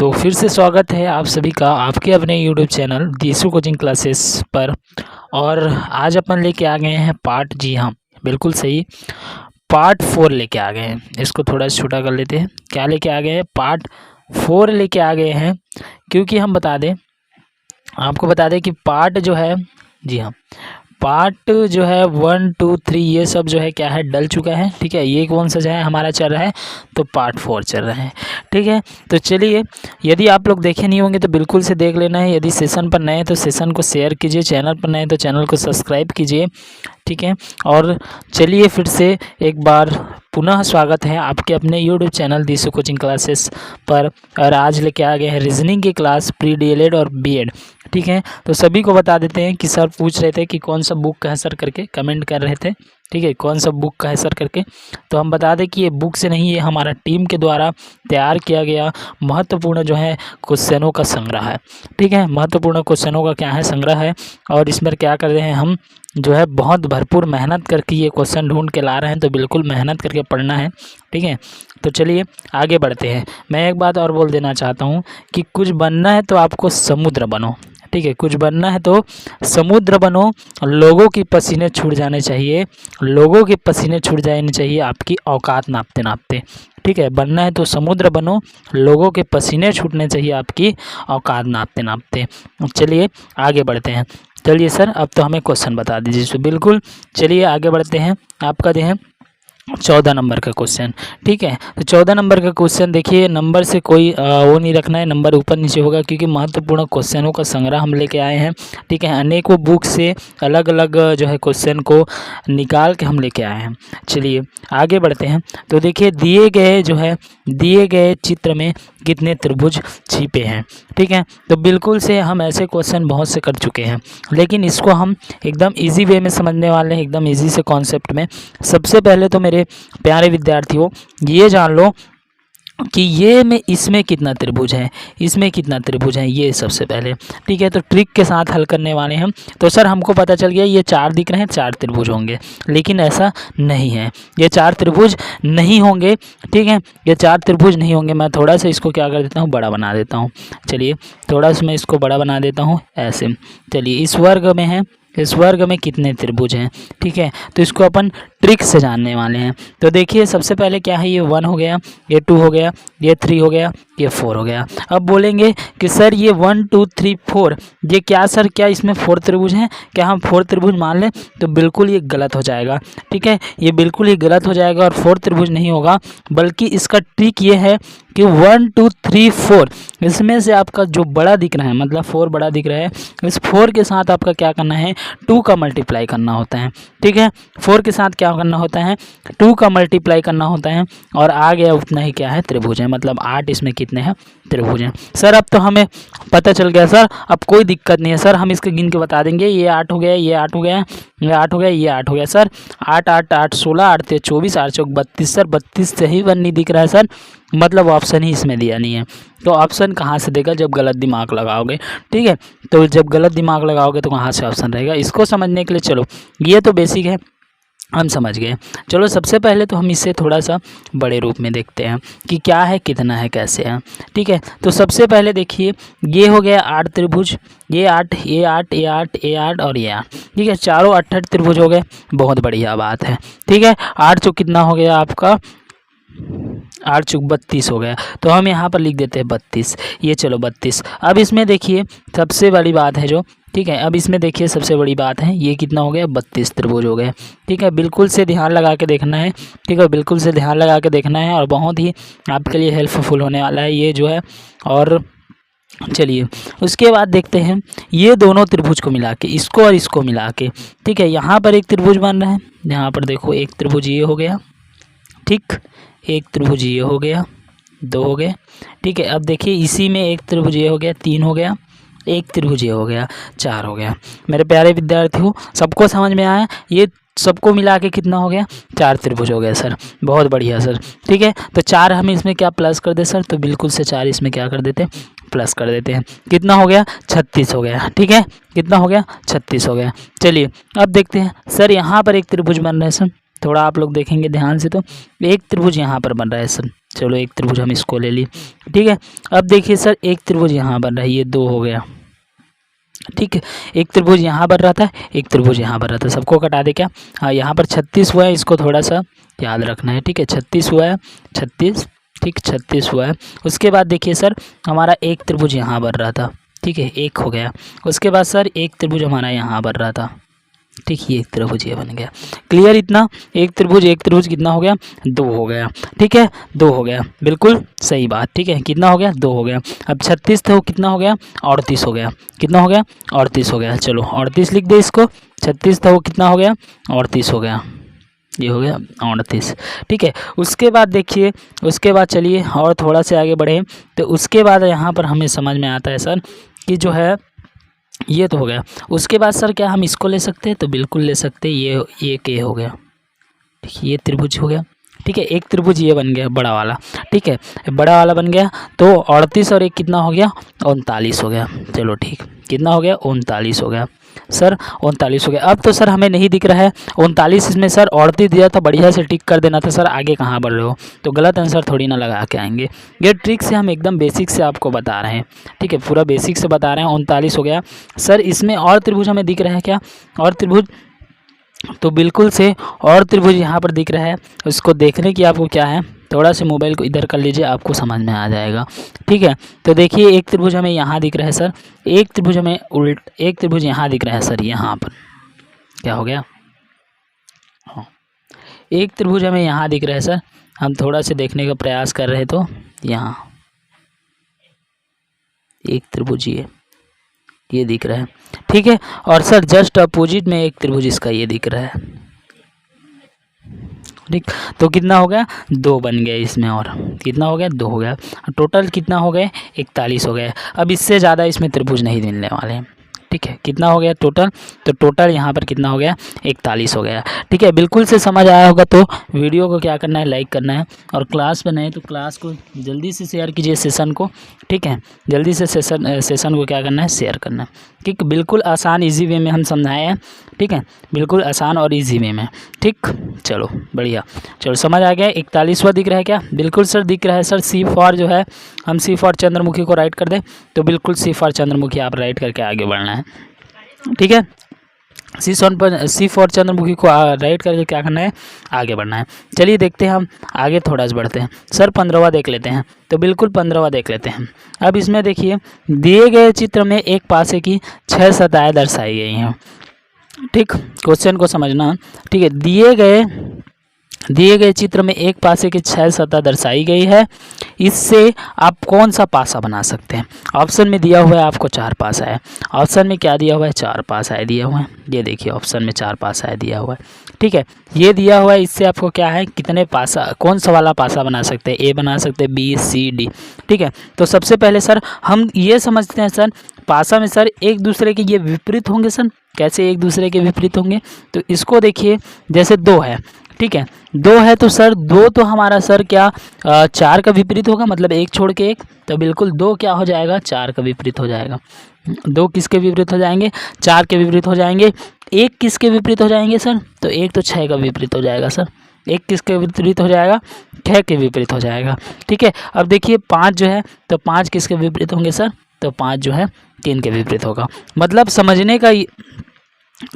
तो फिर से स्वागत है आप सभी का आपके अपने यूट्यूब चैनल दीसू कोचिंग क्लासेस पर। और आज अपन लेके आ गए हैं पार्ट, जी हाँ बिल्कुल सही, पार्ट 4 लेके आ गए हैं। इसको थोड़ा छोटा कर लेते हैं। क्या लेके आ गए हैं? पार्ट 4 लेके आ गए हैं, क्योंकि हम आपको बता दें कि पार्ट जो है, जी हाँ, पार्ट जो है 1 2 3 ये सब जो है क्या है, डल चुका है। ठीक है, ये कौन सा जो है हमारा चल रहा है, तो पार्ट 4 चल रहा है। ठीक है, तो चलिए, यदि आप लोग देखे नहीं होंगे तो बिल्कुल से देख लेना है। यदि सेशन पर नए हैं तो सेशन को शेयर कीजिए, चैनल पर नए हैं तो चैनल को सब्सक्राइब कीजिए। ठीक है, और चलिए फिर से एक बार पुनः स्वागत है आपके अपने यूट्यूब चैनल दीसू कोचिंग क्लासेस पर। और आज लेके आ गए हैं रीजनिंग की क्लास, प्री डीएलएड और बीएड। ठीक है, तो सभी को बता देते हैं कि सर पूछ रहे थे कि कौन सा बुक का है सर करके, कमेंट कर रहे थे। ठीक है, कौन सा बुक का है सर करके, तो हम बता दें कि ये बुक से नहीं, ये हमारा टीम के द्वारा तैयार किया गया महत्वपूर्ण जो है क्वेश्चनों का संग्रह है। ठीक है, महत्वपूर्ण क्वेश्चनों का क्या है, संग्रह है। और इसमें क्या कर रहे हैं हम, जो है बहुत भरपूर मेहनत करके ये क्वेश्चन ढूंढ के ला रहे हैं, तो बिल्कुल मेहनत करके पढ़ना है। ठीक है, तो चलिए आगे बढ़ते हैं। मैं एक बात और बोल देना चाहता हूँ कि कुछ बनना है तो आपको समुद्र बनो। ठीक है, कुछ बनना है तो समुद्र बनो। लोगों की पसीने छूट जाने चाहिए, लोगों के पसीने छूट जाने चाहिए आपकी औकात नापते नापते। ठीक है, बनना है तो समुद्र बनो, लोगों के पसीने छूटने चाहिए आपकी औकात नापते नापते। चलिए आगे बढ़ते हैं। चलिए सर, अब तो हमें क्वेश्चन बता दीजिए। तो बिल्कुल चलिए आगे बढ़ते हैं। आपका जो है 14 नंबर का क्वेश्चन। ठीक है, तो 14 नंबर का क्वेश्चन देखिए, नंबर से कोई वो नहीं रखना है, नंबर ऊपर नीचे होगा, क्योंकि महत्वपूर्ण क्वेश्चनों का संग्रह हम लेके आए हैं। ठीक है, अनेकों बुक से अलग अलग जो है क्वेश्चन को निकाल के हम लेके आए हैं। चलिए आगे बढ़ते हैं। तो देखिए, दिए गए चित्र में कितने त्रिभुज छिपे हैं। ठीक है, तो बिल्कुल से हम ऐसे क्वेश्चन बहुत से कर चुके हैं, लेकिन इसको हम एकदम इजी वे में समझने वाले हैं, एकदम इजी से कॉन्सेप्ट में। सबसे पहले तो मेरे प्यारे विद्यार्थियों, ये जान लो कि इसमें कितना त्रिभुज है, इसमें कितना त्रिभुज है, ये सबसे पहले। ठीक है, तो ट्रिक के साथ हल करने वाले हैं। तो सर हमको पता चल गया ये 4 दिख रहे हैं, 4 त्रिभुज होंगे, लेकिन ऐसा नहीं है, ये 4 त्रिभुज नहीं होंगे। ठीक है, ये 4 त्रिभुज नहीं होंगे। मैं थोड़ा सा इसको क्या कर देता हूँ, बड़ा बना देता हूँ। चलिए थोड़ा सा मैं इसको बड़ा बना देता हूँ ऐसे। चलिए, इस वर्ग में है, इस वर्ग में कितने त्रिभुज हैं। ठीक है, तो इसको अपन ट्रिक से जानने वाले हैं। तो देखिए, सबसे पहले क्या है, ये 1 हो गया, ये 2 हो गया, ये 3 हो गया, ये 4 हो गया। अब बोलेंगे कि सर ये 1 2 3 4 ये क्या सर, क्या इसमें 4 त्रिभुज हैं, क्या हम 4 त्रिभुज मान लें? तो बिल्कुल ये गलत हो जाएगा। ठीक है, ये बिल्कुल ही गलत हो जाएगा और 4 त्रिभुज नहीं होगा, बल्कि इसका ट्रिक ये है कि 1 2 3 4 इसमें से आपका जो बड़ा दिख रहा है, मतलब 4 बड़ा दिख रहा है, इस 4 के साथ आपका क्या करना है, 2 का मल्टीप्लाई करना होता है। ठीक है, 4 के साथ क्या करना होता है, 2 का मल्टीप्लाई करना होता है, और आ गया उतना ही क्या है, त्रिभुज है। मतलब 8 इसमें कितने हैं, त्रिभुज हैं। सर अब तो हमें पता चल गया सर, अब कोई दिक्कत नहीं है सर, हम इसके गिन के बता देंगे। ये 8 हो गया, ये 8 हो गया, ये 8 हो गया, ये 8 हो गया सर। 8 8 8 16, 8 3 24, 8 4 32 सर, 32 सही वन नहीं दिख रहा है सर, मतलब ऑप्शन ही इसमें दिया नहीं है। तो ऑप्शन कहाँ से देगा, जब गलत दिमाग लगाओगे। ठीक है, तो जब गलत दिमाग लगाओगे तो कहाँ से ऑप्शन रहेगा, इसको समझने के लिए चलो, ये तो बेसिक है, हम समझ गए। चलो सबसे पहले तो हम इसे थोड़ा सा बड़े रूप में देखते हैं कि क्या है, कितना है, कैसे है। ठीक है, तो सबसे पहले देखिए, ये हो गया 8 त्रिभुज, ये 8, ये 8, ये 8, ये 8 और ये 8। ठीक है, चारों 8 त्रिभुज हो गए, बहुत बढ़िया बात है। ठीक है, 8 चौक कितना हो गया आपका, 8 चौक 32 हो गया, तो हम यहाँ पर लिख देते हैं 32। ये चलो 32। अब इसमें देखिए सबसे बड़ी बात है जो, ठीक है, अब इसमें देखिए सबसे बड़ी बात है, ये कितना हो गया, 32 त्रिभुज हो गए। ठीक है, बिल्कुल से ध्यान लगा के देखना है। ठीक है, बिल्कुल से ध्यान लगा के देखना है, और बहुत ही आपके लिए हेल्पफुल होने वाला है ये जो है। और चलिए उसके बाद देखते हैं ये दोनों त्रिभुज को मिला के, इसको और इसको मिला के। ठीक है, यहाँ पर एक त्रिभुज बन रहा है, यहाँ पर देखो एक त्रिभुज ये हो गया, ठीक, एक त्रिभुज ये हो गया, 2 हो गए। ठीक है, अब देखिए इसी में एक त्रिभुज ये हो गया, 3 हो गया, एक त्रिभुज ये हो गया, 4 हो गया। मेरे प्यारे विद्यार्थियों, सबको समझ में आया, ये सबको मिला के कितना हो गया, 4 त्रिभुज हो गया सर, बहुत बढ़िया सर। ठीक है, तो 4 हम इसमें क्या प्लस कर दे सर, तो बिल्कुल से 4 इसमें क्या कर देते, प्लस कर देते हैं। कितना हो गया, 36 हो गया। ठीक है, कितना हो गया, 36 हो गया। चलिए अब देखते हैं सर, यहाँ पर एक त्रिभुज बन रहा है सर, थोड़ा आप लोग देखेंगे ध्यान से तो एक त्रिभुज यहाँ पर बन रहा है सर। चलो एक त्रिभुज हम इसको ले ली, ठीक है। अब देखिए सर एक त्रिभुज यहाँ बन रहा है, ये 2 हो गया, ठीक है। एक त्रिभुज यहाँ बन रहा था, एक त्रिभुज यहाँ बन रहा था, सबको कटा दे क्या? हाँ, यहाँ पर 36 हुआ है, इसको थोड़ा सा याद रखना है, ठीक है। 36 हुआ है, 36, ठीक, 36 हुआ है। उसके बाद देखिए सर हमारा एक त्रिभुज यहाँ बन रहा था, ठीक है, 1 हो गया। उसके बाद सर एक त्रिभुज हमारा यहाँ बन रहा था, ठीक, ये एक त्रिभुज ये बन गया। क्लियर इतना? एक त्रिभुज कितना हो गया? 2 हो गया, ठीक है, 2 हो गया, बिल्कुल सही बात, ठीक है। कितना हो गया? 2 हो गया। अब 36 था वो कितना हो गया? 38 हो गया। कितना हो गया? 38 हो गया। चलो 38 लिख दे इसको। 36 था वो कितना हो गया? 38 हो गया, ये हो गया 38, ठीक है। उसके बाद देखिए, उसके बाद चलिए और थोड़ा से आगे बढ़े तो उसके बाद यहाँ पर हमें समझ में आता है सर कि जो है ये तो हो गया। उसके बाद सर क्या हम इसको ले सकते हैं? तो बिल्कुल ले सकते हैं, ये के हो गया, ठीक, ये त्रिभुज हो गया, ठीक है। एक त्रिभुज ये बन गया बड़ा वाला, ठीक है, बड़ा वाला बन गया। तो 38 और 1 कितना हो गया? 39 हो गया। चलो ठीक, कितना हो गया? 39 हो गया सर, 39 हो गया। अब तो सर हमें नहीं दिख रहा है 39, इसमें सर 38 दिया था, बढ़िया से टिक कर देना था सर। आगे कहाँ बढ़ रहे हो? तो गलत आंसर थोड़ी ना लगा के आएंगे। ये ट्रिक से हम एकदम बेसिक से आपको बता रहे हैं, ठीक है, पूरा बेसिक से बता रहे हैं। 39 हो गया सर। इसमें और त्रिभुज हमें दिख रहा है क्या? और त्रिभुज, तो बिल्कुल से और त्रिभुज यहाँ पर दिख रहा है। उसको देखने की आपको क्या है, थोड़ा सा मोबाइल को इधर कर लीजिए, आपको समझ में आ जाएगा, ठीक है। तो देखिए एक त्रिभुज हमें यहाँ दिख रहा है सर, एक त्रिभुज हमें एक त्रिभुज यहाँ दिख रहा है सर, यहाँ पर क्या हो गया? हाँ, एक त्रिभुज हमें यहाँ दिख रहा है सर। हम थोड़ा से देखने का प्रयास कर रहे तो यहाँ एक त्रिभुज ये दिख रहा है, ठीक है। और सर जस्ट अपोजिट में एक त्रिभुज इसका ये दिख रहा है, ठीक। तो कितना हो गया? 2 बन गया इसमें, और कितना हो गया? 2 हो गया। टोटल कितना हो गए? 41 हो गए। अब इससे ज़्यादा इसमें त्रिभुज नहीं मिलने वाले हैं, ठीक है। कितना हो गया टोटल? तो टोटल यहाँ पर कितना हो गया? 41 हो गया, ठीक है। बिल्कुल से समझ आया होगा तो वीडियो को क्या करना है? लाइक करना है। और क्लास पर नए तो क्लास को जल्दी से शेयर कीजिए, सेशन को, ठीक है। जल्दी से सेशन को क्या करना है? शेयर करना है, ठीक। बिल्कुल आसान ईजी वे में हम समझाए हैं, ठीक है, बिल्कुल आसान और ईजी वे में, ठीक। चलो बढ़िया, चलो समझ आ गया। 41वां दिख रहा है क्या? बिल्कुल सर दिख रहा है सर। सी फॉर जो है, हम सी फॉर चंद्रमुखी को राइट कर दें तो बिल्कुल सी फॉर चंद्रमुखी आप राइट करके आगे बढ़ना है, ठीक है। सी फॉर चंद्रमुखी को राइट करके क्या करना है? आगे बढ़ना है। चलिए देखते हैं हम आगे, थोड़ा सा बढ़ते हैं सर। 15वां देख लेते हैं, तो बिल्कुल 15वां देख लेते हैं। अब इसमें देखिए दिए गए चित्र में एक पासे की 6 सतहें दर्शाई गई हैं, ठीक। क्वेश्चन को समझना, ठीक है। दिए गए चित्र में एक पासे की 6 सतह दर्शाई गई है, इससे आप कौन सा पासा बना सकते हैं? ऑप्शन में दिया हुआ है आपको 4 पासा है। ऑप्शन में क्या दिया हुआ है? 4 पासा है दिया हुआ है। ये देखिए ऑप्शन में 4 पासा है दिया हुआ है, ठीक है। ये दिया हुआ है, इससे आपको क्या है, कितने पासा, कौन सा वाला पासा बना सकते हैं? ए बना सकते हैं, बी, सी, डी, ठीक है। तो सबसे पहले सर हम ये समझते हैं सर, पासा में सर एक दूसरे के ये विपरीत होंगे सर। कैसे एक दूसरे के विपरीत होंगे? तो इसको देखिए, जैसे 2 है, ठीक है, 2 है तो सर 2 तो हमारा सर क्या 4 का विपरीत होगा, मतलब 1 छोड़ के 1, तो बिल्कुल 2 क्या हो जाएगा? 4 का विपरीत हो जाएगा। 2 किसके विपरीत हो जाएंगे? 4 के विपरीत हो जाएंगे। 1 किसके विपरीत हो जाएंगे सर? तो 1 तो 6 का विपरीत हो जाएगा सर। 1 किसके विपरीत हो जाएगा? 6 के विपरीत हो जाएगा, ठीक है। अब देखिए 5 जो है, तो 5 किसके विपरीत होंगे सर? तो 5 जो है 3 के विपरीत होगा। मतलब समझने का,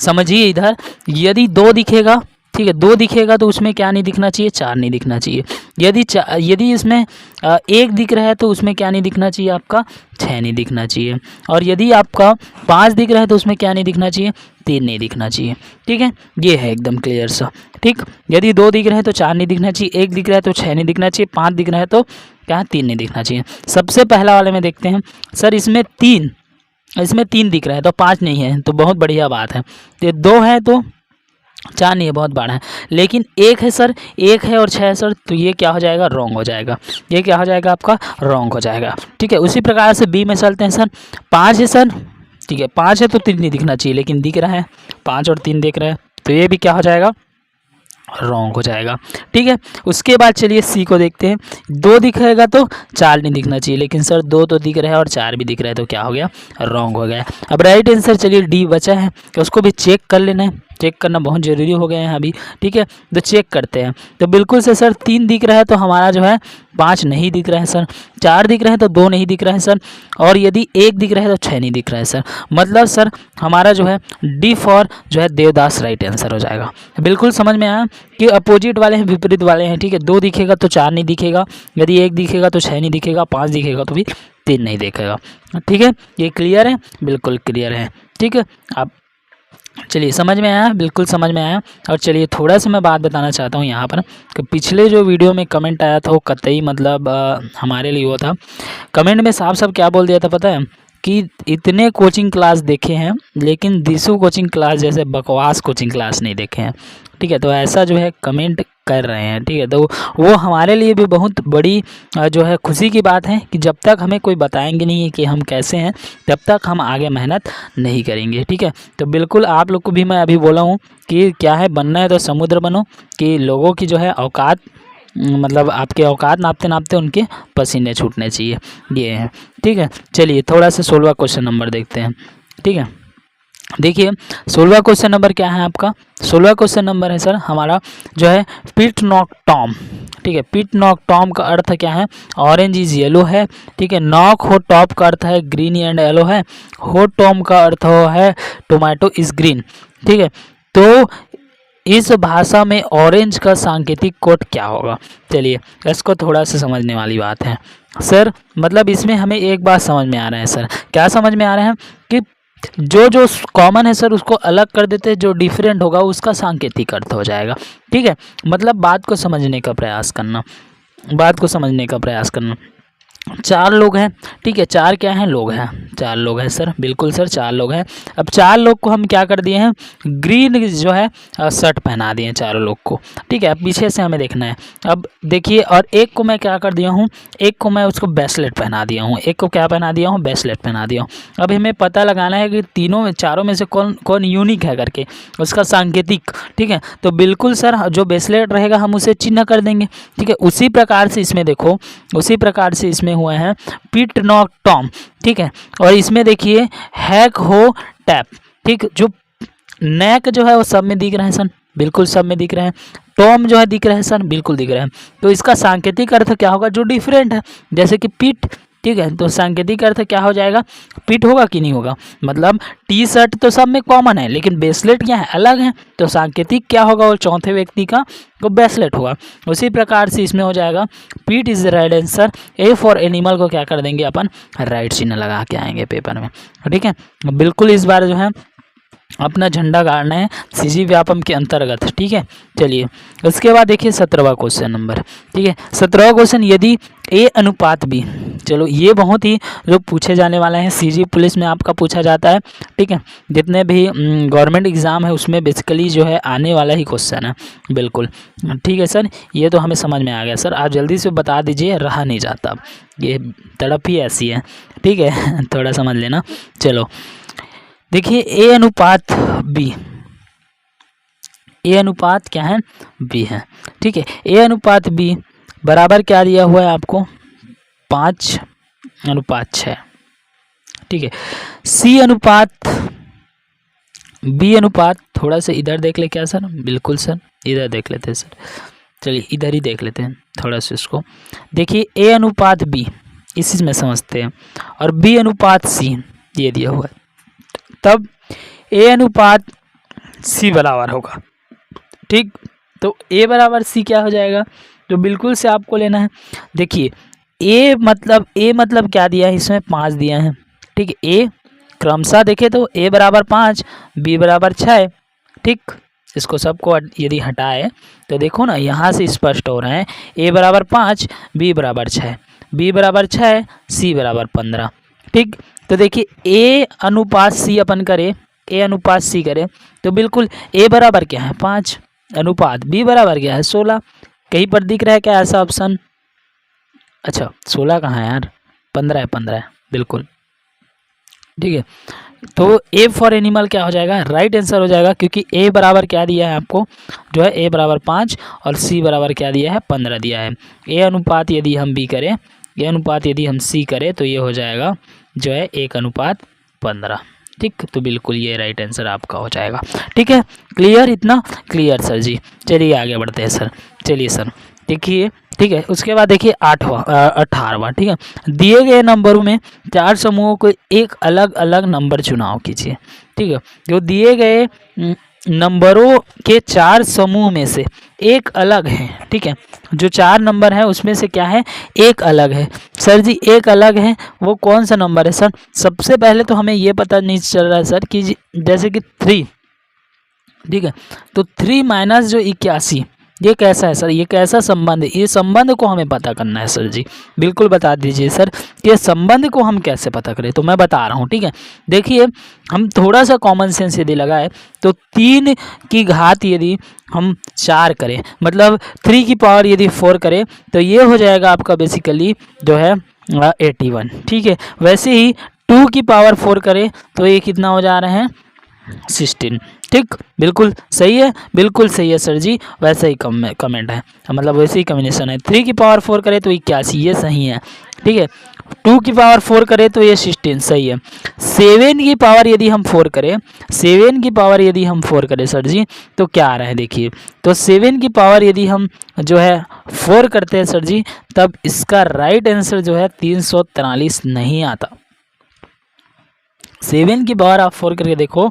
समझिए इधर, यदि 2 दिखेगा, ठीक है, 2 दिखेगा तो उसमें क्या नहीं दिखना चाहिए? 4 नहीं दिखना चाहिए। यदि इसमें 1 दिख रहा है तो उसमें क्या नहीं दिखना चाहिए? आपका 6 नहीं दिखना चाहिए। और यदि आपका 5 दिख रहा है तो उसमें क्या नहीं दिखना चाहिए? 3 नहीं दिखना चाहिए, ठीक है। ये है एकदम क्लियर सा, ठीक। यदि 2 दिख रहे हैं तो 4 नहीं दिखना चाहिए, 1 दिख रहा है तो 6 नहीं दिखना चाहिए, 5 दिख रहा है तो क्या? 3 नहीं दिखना चाहिए। सबसे पहला वाले में देखते हैं सर, इसमें 3 दिख रहा है तो 5 नहीं है, तो बहुत बढ़िया बात है। ये 2 है तो 4 नहीं है, बहुत बड़ा है। लेकिन 1 है सर, 1 है और 6 है सर, तो ये क्या हो जाएगा? रॉन्ग हो जाएगा। ये क्या हो जाएगा? आपका रॉन्ग हो जाएगा, ठीक है। उसी प्रकार से बी में चलते हैं सर। 5 है सर, ठीक है, 5 है तो 3 नहीं दिखना चाहिए, लेकिन दिख रहा है, 5 और 3 दिख रहा है, तो ये भी क्या हो जाएगा? रॉन्ग हो जाएगा, ठीक है। उसके बाद चलिए सी को देखते हैं। 2 दिखेगा तो 4 नहीं दिखना चाहिए, लेकिन सर 2 तो दिख रहा है और 4 भी दिख रहा है, तो क्या हो गया? रॉन्ग हो गया। अब राइट आंसर चलिए डी बचा है, तो उसको भी चेक कर लेना है, चेक करना बहुत ज़रूरी हो गया है अभी, ठीक है। तो चेक करते हैं। तो बिल्कुल से सर 3 दिख रहा है तो हमारा जो है 5 नहीं दिख रहा है सर, 4 दिख रहे हैं तो 2 नहीं दिख रहा है सर, और यदि 1 दिख रहा है तो 6 नहीं दिख रहा है सर। मतलब सर हमारा जो है डी फॉर जो है देवदास राइट आंसर हो जाएगा। बिल्कुल समझ में आया कि अपोजिट वाले हैं, विपरीत वाले हैं, ठीक है। 2 दिखेगा तो 4 नहीं दिखेगा, यदि 1 दिखेगा तो 6 नहीं दिखेगा, 5 दिखेगा तो भी 3 नहीं दिखेगा, ठीक है। ये क्लियर है? बिल्कुल क्लियर है, ठीक है। आप चलिए समझ में आया, बिल्कुल समझ में आया। और चलिए थोड़ा सा मैं बात बताना चाहता हूँ यहाँ पर कि पिछले जो वीडियो में कमेंट आया था वो कतई मतलब हमारे लिए वो था। कमेंट में साफ साफ क्या बोल दिया था पता है कि इतने कोचिंग क्लास देखे हैं लेकिन दिशु कोचिंग क्लास जैसे बकवास कोचिंग क्लास नहीं देखे हैं, ठीक है। तो ऐसा जो है कमेंट कर रहे हैं, ठीक है। तो वो हमारे लिए भी बहुत बड़ी जो है खुशी की बात है कि जब तक हमें कोई बताएंगे नहीं कि हम कैसे हैं तब तक हम आगे मेहनत नहीं करेंगे, ठीक है। तो बिल्कुल आप लोग को भी मैं अभी बोला हूँ कि क्या है, बनना है तो समुद्र बनो, कि लोगों की जो है औकात मतलब आपके औकात नापते नापते उनके पसीने छूटने चाहिए, ये है, ठीक है। चलिए थोड़ा सा 16वां क्वेश्चन नंबर देखते हैं, ठीक है। देखिए 16वां क्वेश्चन नंबर क्या है आपका? 16वां क्वेश्चन नंबर है सर हमारा जो है पिट नॉक टॉम, ठीक है। पिट नॉक टॉम का अर्थ क्या है? ऑरेंज इज येलो है, ठीक है। नॉक हो टॉप का अर्थ है ग्रीन एंड येलो है, हो टॉम का अर्थ है टोमेटो इज ग्रीन, ठीक है। तो इस भाषा में ऑरेंज का सांकेतिक कोड क्या होगा? चलिए इसको थोड़ा सा समझने वाली बात है सर। मतलब इसमें हमें एक बात समझ में आ रहा है सर, क्या समझ में आ रहा है कि जो जो कॉमन है सर उसको अलग कर देते हैं, जो डिफरेंट होगा उसका सांकेतिक अर्थ हो जाएगा, ठीक है। मतलब बात को समझने का प्रयास करना, बात को समझने का प्रयास करना। 4 लोग हैं, ठीक है। 4 क्या हैं? लोग हैं, 4 लोग हैं सर, बिल्कुल सर 4 लोग हैं। अब 4 लोग को हम क्या कर दिए हैं? ग्रीन जो है शर्ट पहना दिए हैं चारों लोग को, ठीक है। अब पीछे से हमें देखना है। अब देखिए, और एक को मैं क्या कर दिया हूँ? एक को मैं उसको ब्रेसलेट पहना दिया हूँ, एक को क्या पहना दिया हूँ? ब्रेसलेट पहना दिया हूँ। अब हमें पता लगाना है कि चारों में से कौन कौन यूनिक है करके, उसका सांकेतिक, ठीक है। तो बिल्कुल सर जो ब्रेसलेट रहेगा हम उसे चिन्ह कर देंगे, ठीक है। उसी प्रकार से इसमें देखो, उसी प्रकार से इसमें हुए हैं पिट नॉक टॉम, ठीक है। और इसमें देखिए हैक हो टैप, ठीक। जो नेक जो है वो सब में दिख रहे हैं सन, बिल्कुल सब में दिख रहे हैं। टॉम जो है दिख रहे हैं सन, बिल्कुल दिख रहे हैं। तो इसका सांकेतिक अर्थ क्या होगा? जो डिफरेंट है, जैसे कि पिट, ठीक है। तो सांकेतिक अर्थ क्या हो जाएगा? पिट होगा कि नहीं होगा? मतलब टी शर्ट तो सब में कॉमन है लेकिन ब्रेसलेट क्या है? अलग है। तो सांकेतिक क्या होगा? वो चौथे व्यक्ति का वो ब्रेसलेट होगा। उसी प्रकार से इसमें हो जाएगा पीट is the right answer. A for animal को क्या कर देंगे अपन? राइट चिन्ह लगा के आएंगे पेपर में, ठीक है। बिल्कुल इस बार जो है अपना झंडा गाड़ना है सीजी व्यापम के अंतर्गत, ठीक है। चलिए उसके बाद देखिए 17वां क्वेश्चन नंबर, ठीक है। 17वां क्वेश्चन, यदि ए अनुपात बी, चलो ये बहुत ही जो पूछे जाने वाला है, सीजी पुलिस में आपका पूछा जाता है, ठीक है। जितने भी गवर्नमेंट एग्जाम है उसमें बेसिकली जो है आने वाला ही क्वेश्चन है, बिल्कुल, ठीक है सर। ये तो हमें समझ में आ गया सर, आप जल्दी से बता दीजिए, रहा नहीं जाता, ये तड़प ही ऐसी है, ठीक है। थोड़ा समझ लेना। चलो देखिए ए अनुपात बी, ए अनुपात क्या है? बी है, ठीक है। ए अनुपात बी बराबर क्या दिया हुआ है आपको? 5:6, ठीक है। सी अनुपात बी अनुपात, थोड़ा सा इधर देख ले क्या सर? बिल्कुल सर इधर देख लेते हैं सर, चलिए इधर ही देख लेते हैं थोड़ा सा इसको। देखिए ए अनुपात बी इसी में समझते हैं, और बी अनुपात सी ये दिया हुआ है, तब ए अनुपात सी बराबर होगा, ठीक। तो ए बराबर सी क्या हो जाएगा? तो बिल्कुल से आपको लेना है। देखिए ए मतलब क्या दिया है इसमें? 5 दिया है, ठीक है। ए क्रमशः देखे तो ए बराबर 5, बी बराबर 6, ठीक। इसको सबको यदि हटाए तो देखो ना यहाँ से स्पष्ट हो रहा है, ए बराबर 5, बी बराबर 6, बी बराबर 6, सी बराबर 15, ठीक। तो देखिए ए अनुपात सी अपन करें, ए अनुपात सी करें तो बिल्कुल ए बराबर क्या है? 5, अनुपात बी बराबर क्या है? 16। कहीं पर दिख रहा है क्या ऐसा ऑप्शन? अच्छा 16 कहाँ है यार? 15 है, 15 है, बिल्कुल, ठीक है। तो ए फॉर एनिमल क्या हो जाएगा? राइट आंसर हो जाएगा, क्योंकि ए बराबर क्या दिया है आपको? जो है ए बराबर 5 और सी बराबर क्या दिया है? 15 दिया है। ए अनुपात यदि हम बी करें, ए अनुपात यदि हम सी करें तो ये हो जाएगा जो है 1:15, ठीक, तो बिल्कुल ये राइट आंसर आपका हो जाएगा। ठीक है, क्लियर, इतना क्लियर सर जी। चलिए आगे बढ़ते हैं सर। चलिए सर देखिए, ठीक है, उसके बाद देखिए 18वां। ठीक है, दिए गए नंबरों में 4 समूहों को एक अलग अलग नंबर चुनाव कीजिए। ठीक है, जो दिए गए नंबरों के 4 समूह में से एक अलग है। ठीक है, जो 4 नंबर है उसमें से क्या है, एक अलग है। सर जी एक अलग है, वो कौन सा नंबर है सर? सबसे पहले तो हमें ये पता नहीं चल रहा है सर कि जैसे कि 3, ठीक है, तो 3 माइनस जो 81, ये कैसा है सर? ये कैसा संबंध है? ये संबंध को हमें पता करना है सर जी। बिल्कुल बता दीजिए सर कि संबंध को हम कैसे पता करें। तो मैं बता रहा हूँ। ठीक है, देखिए हम थोड़ा सा कॉमन सेंस यदि लगाए तो 3 की घात यदि हम 4 करें, मतलब 3 की पावर यदि 4 करें, तो ये हो जाएगा आपका बेसिकली जो है 81। ठीक है, वैसे ही 2 की पावर 4 करें तो ये कितना हो जा रहे हैं, 16। ठीक, बिल्कुल सही है, बिल्कुल सही है सर जी। वैसे ही कमेंट है, मतलब वैसे ही कॉम्बिनेशन है। 3 की पावर 4 करे तो 81, ये सही है। ठीक है, 2 की पावर 4 करे तो ये 16, सही है। 7 की पावर यदि हम 4 करें, 7 की पावर यदि हम 4 करें सर जी, तो क्या आ रहा है देखिए, तो 7 की पावर यदि हम जो है 4 करते हैं सर जी, तब इसका राइट आंसर जो है 343 नहीं आता। 7 की पावर आप 4 करके देखो,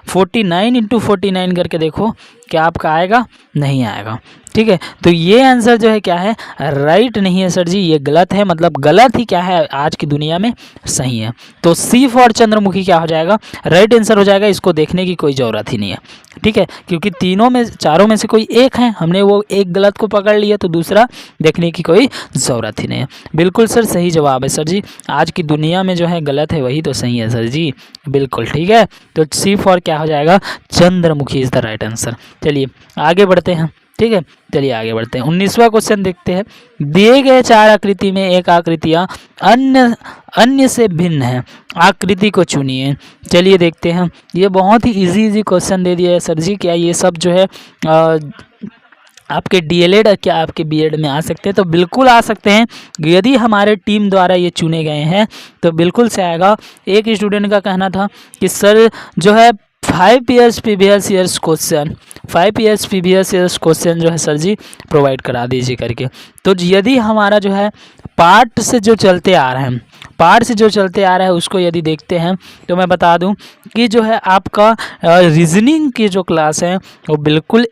49 इंटू 49 करके देखो, क्या आपका आएगा? नहीं आएगा। ठीक है, तो ये आंसर जो है क्या है, राइट नहीं है सर जी, ये गलत है। मतलब गलत ही क्या है, आज की दुनिया में सही है। तो सी फॉर चंद्रमुखी क्या हो जाएगा, राइट आंसर हो जाएगा। इसको देखने की कोई ज़रूरत ही नहीं है। ठीक है, क्योंकि चारों में से कोई एक है, हमने वो एक गलत को पकड़ लिया, तो दूसरा देखने की कोई ज़रूरत ही नहीं है। बिल्कुल सर सही जवाब है सर जी। आज की दुनिया में जो है गलत है वही तो सही है सर जी, बिल्कुल ठीक है। तो सी फॉर क्या हो जाएगा, Chandramukhi is the right answer. चलिए आगे बढ़ते हैं। ठीक है, चलिए आगे बढ़ते हैं। 19वां क्वेश्चन देखते हैं। दिए गए 4 आकृति में एक आकृतियाँ अन्य से भिन्न है, आकृति को चुनिए। चलिए देखते हैं। ये बहुत ही इजी क्वेश्चन दे दिया है सर जी। क्या ये सब जो है आपके डीएलएड क्या आपके बीएड में आ सकते हैं? तो बिल्कुल आ सकते हैं। यदि हमारे टीम द्वारा ये चुने गए हैं तो बिल्कुल से आएगा। एक स्टूडेंट का कहना था कि सर जो है 5 years previous years question, 5 years previous years question जो है सर जी प्रोवाइड करा दीजिए करके। तो यदि हमारा जो है पार्ट से जो चलते आ रहे हैं, पार्ट से जो चलते आ रहा है उसको यदि देखते हैं, तो मैं बता दूं कि जो है आपका रीजनिंग की जो क्लास है वो बिल्कुल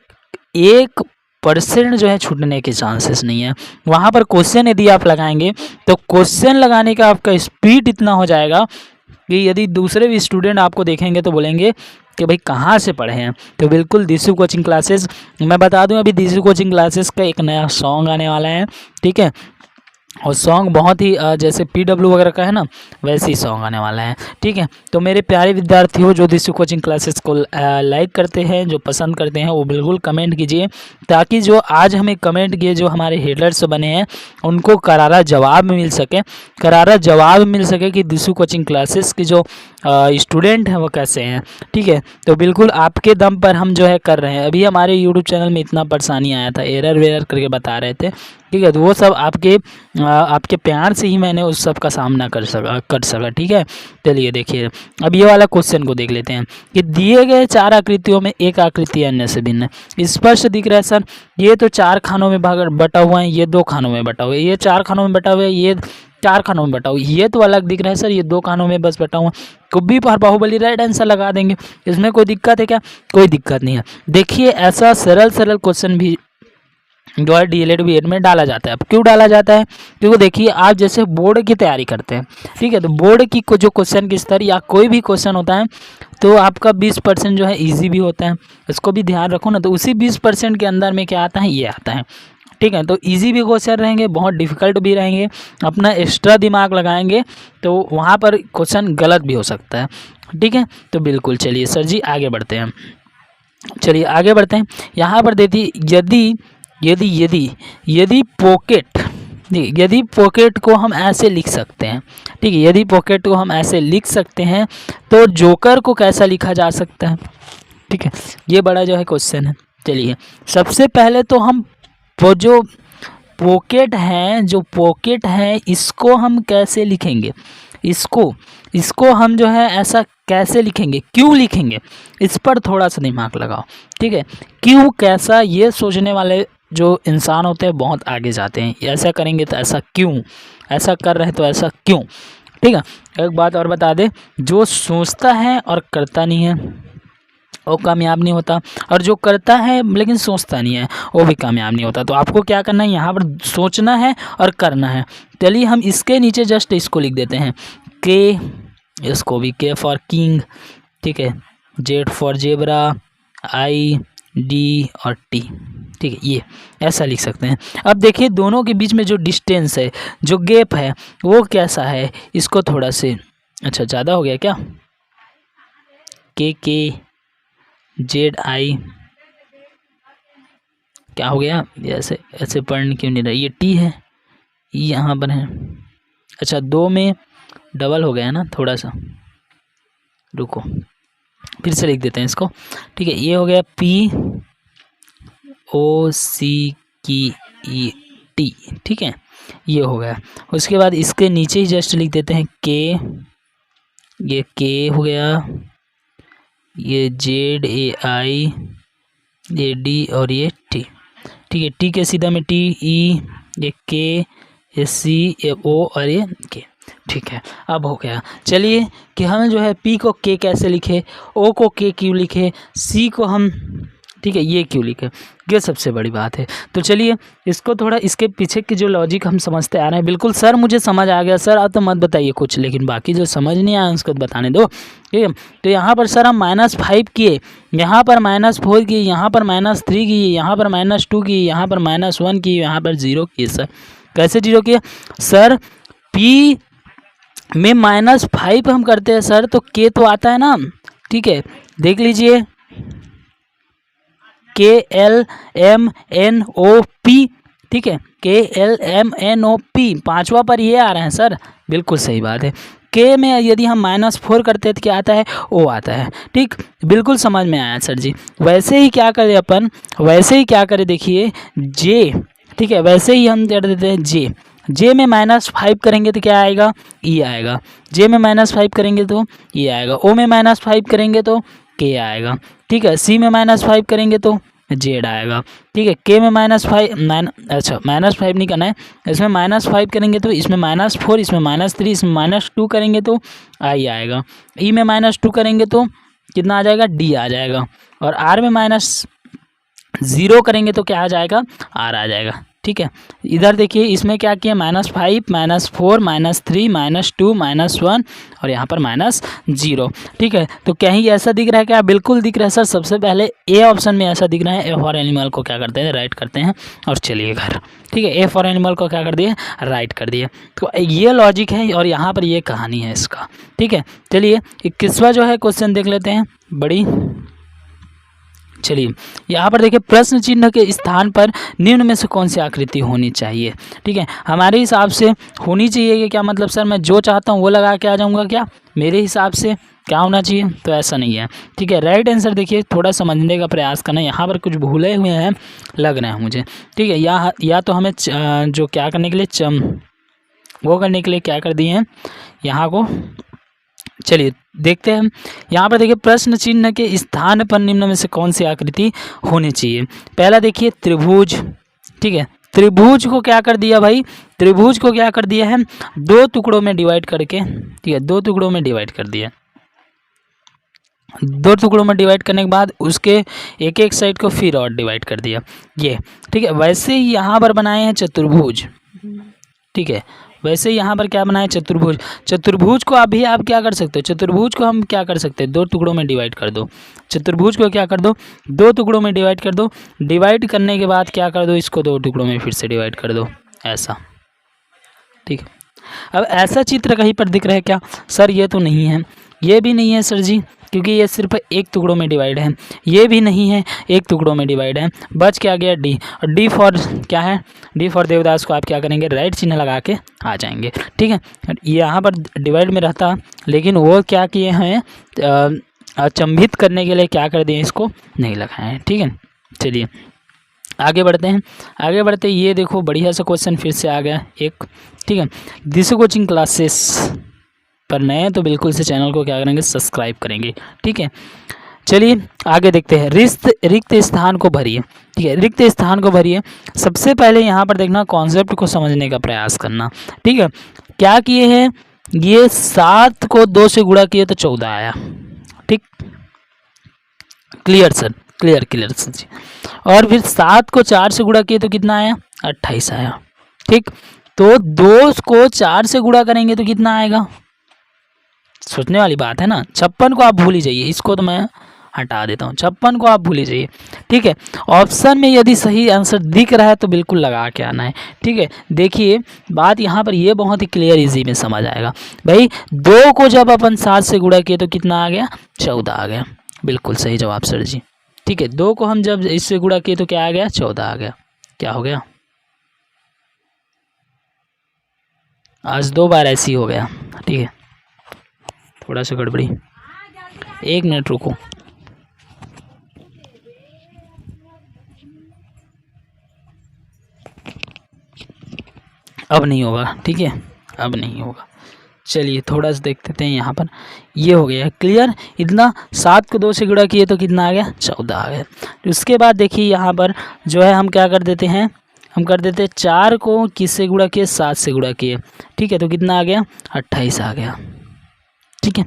1% जो है छूटने के चांसेस नहीं है। वहाँ पर क्वेश्चन यदि आप लगाएंगे तो क्वेश्चन लगाने का आपका स्पीड इतना हो जाएगा कि यदि दूसरे भी स्टूडेंट आपको देखेंगे तो बोलेंगे कि भाई कहाँ से पढ़े हैं। तो बिल्कुल दिशु कोचिंग क्लासेस, मैं बता दूं अभी दिशु कोचिंग क्लासेस का एक नया सॉन्ग आने वाला है। ठीक है, और सॉन्ग बहुत ही जैसे PW वगैरह का है ना, वैसे ही सॉन्ग आने वाला है। ठीक है, तो मेरे प्यारे विद्यार्थियों जो दिशु कोचिंग क्लासेस को लाइक करते हैं, जो पसंद करते हैं, वो बिल्कुल कमेंट कीजिए, ताकि जो आज हमें कमेंट किए जो हमारे हेडर्स बने हैं उनको करारा जवाब मिल सके, करारा जवाब मिल सके कि दिशु कोचिंग क्लासेस की जो स्टूडेंट हैं वो कैसे हैं। ठीक है, तो बिल्कुल आपके दम पर हम जो है कर रहे हैं। अभी हमारे यूट्यूब चैनल में इतना परेशानी आया था, एरर वेरर करके बता रहे थे। ठीक है, तो वो सब आपके प्यार से ही मैंने उस सब का सामना कर सका। ठीक है, चलिए देखिए अब ये वाला क्वेश्चन को देख लेते हैं कि दिए गए 4 आकृतियों में एक आकृति अन्य से भिन्न है। स्पष्ट दिख रहा है सर, ये तो 4 खानों में बटा हुआ है, ये 2 खानों में बटा हुआ है, ये 4 खानों में बटा हुआ है, ये 4 खानों में बटा हुआ है, ये तो अलग दिख रहा है सर, ये 2 खानों में बस बटा हुआ। कभी पर बाहुबली राइट आंसर लगा देंगे, इसमें कोई दिक्कत है क्या? कोई दिक्कत नहीं है। देखिए ऐसा सरल क्वेश्चन भी जो है डीएलएड बीएड में डाला जाता है। अब क्यों डाला जाता है? क्योंकि देखिए आप जैसे बोर्ड की तैयारी करते हैं, ठीक है, तो बोर्ड की जो क्वेश्चन की स्तर या कोई भी क्वेश्चन होता है तो आपका 20% जो है इजी भी होता है, इसको भी ध्यान रखो ना। तो उसी 20% के अंदर में क्या आता है, ये आता है। ठीक है, तो इजी भी क्वेश्चन रहेंगे, बहुत डिफिकल्ट भी रहेंगे, अपना एक्स्ट्रा दिमाग लगाएंगे तो वहाँ पर क्वेश्चन गलत भी हो सकता है। ठीक है, तो बिल्कुल चलिए सर जी आगे बढ़ते हैं। चलिए आगे बढ़ते हैं। यहाँ पर देती यदि पॉकेट को हम ऐसे लिख सकते हैं, ठीक है, यदि पॉकेट को हम ऐसे लिख सकते हैं तो जोकर को कैसा लिखा जा सकता है? ठीक है, ये बड़ा जो है क्वेश्चन है। चलिए सबसे पहले तो हम वो जो पॉकेट है इसको हम कैसे लिखेंगे? इसको हम जो है ऐसा कैसे लिखेंगे, क्यों लिखेंगे, इस पर थोड़ा सा दिमाग लगाओ, ठीक है। क्यों कैसा ये सोचने वाले जो इंसान होते हैं बहुत आगे जाते हैं, ऐसा करेंगे तो ऐसा क्यों, ऐसा कर रहे हैं तो ऐसा क्यों, ठीक है। एक बात और बता दे, जो सोचता है और करता नहीं है वो कामयाब नहीं होता, और जो करता है लेकिन सोचता नहीं है वो भी कामयाब नहीं होता। तो आपको क्या करना है, यहाँ पर सोचना है और करना है। चलिए हम इसके नीचे जस्ट इसको लिख देते हैं के, इसको भी के फॉर किंग, ठीक है, Z for zebra, I D और टी, ठीक है, ये ऐसा लिख सकते हैं। अब देखिए दोनों के बीच में जो डिस्टेंस है, जो गैप है वो कैसा है, इसको थोड़ा से अच्छा ज़्यादा हो गया क्या, के जेड आई क्या हो गया, ऐसे ऐसे पढ़ने क्यों नहीं रहा, ये टी है, यहाँ पर है, अच्छा दो में डबल हो गया ना थोड़ा सा, रुको फिर से लिख देते हैं इसको, ठीक है। ये हो गया पी ओ सी की ई टी, ठीक है, ये हो गया। उसके बाद इसके नीचे ही जस्ट लिख देते हैं के, ये के हो गया, ये जेड ए आई, ये डी और ये टी, ठीक है। टी के सीधा में टी ई, ये के, ये सी, ये ओ और ये के, ठीक है। अब हो गया, चलिए कि हम जो है पी को के कैसे लिखे, ओ को के क्यों लिखे, सी को हम, ठीक है, ये क्यों लिखे, ये सबसे बड़ी बात है। तो चलिए इसको थोड़ा, इसके पीछे की जो लॉजिक हम समझते आ रहे हैं, बिल्कुल सर मुझे समझ आ गया सर, आप तो मत बताइए कुछ, लेकिन बाकी जो समझ नहीं आया उसको बताने दो, ठीक है। तो यहाँ पर सर हम -5 किए, यहाँ पर -4 किए, यहाँ पर -3 किए, यहाँ पर -2 किए, यहाँ पर -1 किए, यहाँ पर 0 किए। सर कैसे 0 किए सर, पी में -5 हम करते हैं सर तो के तो आता है ना, ठीक है, देख लीजिए KLMNOP, ठीक है, KLMNOP, पांचवा पर ये आ रहे हैं सर, बिल्कुल सही बात है। के में यदि हम -4 करते हैं तो क्या आता है, ओ आता है, ठीक, बिल्कुल समझ में आया सर जी। वैसे ही क्या करें अपन, वैसे ही क्या करें देखिए जे, ठीक है, वैसे ही हम कर देते हैं जे, जे में -5 करेंगे तो क्या आएगा, ई आएगा, जे में -5 करेंगे तो ई आएगा, ओ में -5 करेंगे तो के आएगा, ठीक है, सी में -5 करेंगे तो जेड आएगा, ठीक है, के में -5 अच्छा -5 नहीं करना है, इसमें -5 करेंगे तो इसमें -4, इसमें -3, इसमें -2 करेंगे तो आई आएगा, ई में -2 करेंगे तो कितना आ जाएगा, डी आ जाएगा, और आर में -0 करेंगे तो क्या आ जाएगा, आर आ जाएगा, ठीक है। इधर देखिए इसमें क्या किया, -5 -4 -3 -2 -1 और यहाँ पर -0, ठीक है। तो कहीं ऐसा दिख रहा है क्या, बिल्कुल दिख रहा है सर, सबसे पहले ए ऑप्शन में ऐसा दिख रहा है, ए फॉर एनिमल को क्या करते हैं, राइट करते हैं और चलिए घर, ठीक है, ए फॉर एनिमल को क्या कर दिए, राइट कर दिए। तो ये लॉजिक है और यहाँ पर ये कहानी है इसका, ठीक है। चलिए 21वां जो है क्वेश्चन देख लेते हैं, बड़ी, चलिए यहाँ पर देखिए प्रश्न चिन्ह के स्थान पर निम्न में से कौन सी आकृति होनी चाहिए, ठीक है। हमारे हिसाब से होनी चाहिए कि क्या मतलब सर मैं जो चाहता हूँ वो लगा के आ जाऊँगा, क्या मेरे हिसाब से क्या होना चाहिए, तो ऐसा नहीं है, ठीक है। राइट आंसर देखिए थोड़ा समझने का प्रयास करना, यहाँ पर कुछ भूले हुए हैं लग रहे हैं मुझे, ठीक है। या तो हमें जो क्या करने के लिए वो करने के लिए क्या कर दिए हैं यहाँ को, चलिए देखते हैं। यहाँ पर देखिए प्रश्न चिन्ह के स्थान पर निम्न में से कौन सी आकृति होनी चाहिए। पहला देखिए त्रिभुज, ठीक है, त्रिभुज को क्या कर दिया भाई, त्रिभुज को क्या कर दिया है, 2 टुकड़ों में डिवाइड करके, ठीक है, 2 टुकड़ों में डिवाइड कर दिया, 2 टुकड़ों में डिवाइड करने के बाद उसके एक एक साइड को फिर और डिवाइड कर दिया, ये, ठीक है। वैसे ही यहाँ पर बनाए हैं चतुर्भुज, ठीक है, वैसे यहाँ पर क्या बनाए, चतुर्भुज, चतुर्भुज को अभी आप क्या कर सकते हो, चतुर्भुज को हम क्या कर सकते हैं, 2 टुकड़ों में डिवाइड कर दो, चतुर्भुज को क्या कर दो, 2 टुकड़ों में डिवाइड कर दो, डिवाइड करने के बाद क्या कर दो, इसको 2 टुकड़ों में फिर से डिवाइड कर दो, ऐसा, ठीक। अब ऐसा चित्र कहीं पर दिख रहा है क्या सर, ये तो नहीं है, ये भी नहीं है सर जी, क्योंकि ये सिर्फ एक टुकड़ों में डिवाइड है, ये भी नहीं है, एक टुकड़ों में डिवाइड है, बच क्या गया डी, और डी फॉर क्या है, डी फॉर देवदास को आप क्या करेंगे, राइट चिन्ह लगा के आ जाएंगे, ठीक है। यहाँ पर डिवाइड में रहता, लेकिन वो क्या किए हैं, अचंभित करने के लिए क्या कर दिए, इसको नहीं लगाए हैं, ठीक है। चलिए आगे बढ़ते हैं, आगे बढ़ते ये देखो बढ़िया सा क्वेश्चन फिर से आ गया एक, ठीक है। दिशु कोचिंग क्लासेस पर नए हैं तो बिल्कुल से चैनल को क्या करेंगे, सब्सक्राइब करेंगे। ठीक है, चलिए आगे देखते हैं। रिक्त स्थान को भरिए। ठीक है, रिक्त स्थान को भरिए। सबसे पहले यहाँ पर देखना, कॉन्सेप्ट को समझने का प्रयास करना। ठीक है, क्या किए हैं, ये 7 को 2 से गुणा किए तो 14 आया। ठीक, क्लियर सर, क्लियर सर जी। और फिर 7 को 4 से गुणा किए तो कितना आया, 28 आया। ठीक, तो 2 को 4 से गुणा करेंगे तो कितना आएगा, सोचने वाली बात है ना। 56 को आप भूल ही जाइए, इसको तो मैं हटा देता हूँ, 56 को आप भूल ही जाइए। ठीक है, ऑप्शन में यदि सही आंसर दिख रहा है तो बिल्कुल लगा के आना है। ठीक है, देखिए बात यहाँ पर ये बहुत ही क्लियर इजी में समझ आएगा भाई। 2 को जब अपन 7 से गुणा किए तो कितना आ गया, 14 आ गया। बिल्कुल सही जवाब सर जी। ठीक है, 2 को हम जब इससे गुणा किए तो क्या आ गया, 14 आ गया। क्या हो गया, आज 2 बार ऐसी हो गया। ठीक है, थोड़ा सा गड़बड़ी, 1 मिनट रुको। अब नहीं होगा। ठीक है, अब नहीं होगा। चलिए थोड़ा सा देख लेते हैं यहाँ पर, ये हो गया क्लियर। इतना 7 को 2 से गुणा किए तो कितना आ गया, 14 आ गया। उसके बाद देखिए यहाँ पर जो है हम क्या कर देते हैं, हम कर देते हैं 4 को किससे गुणा किए, 7 से गुणा किए। ठीक है, तो कितना आ गया, 28 आ गया। ठीक है,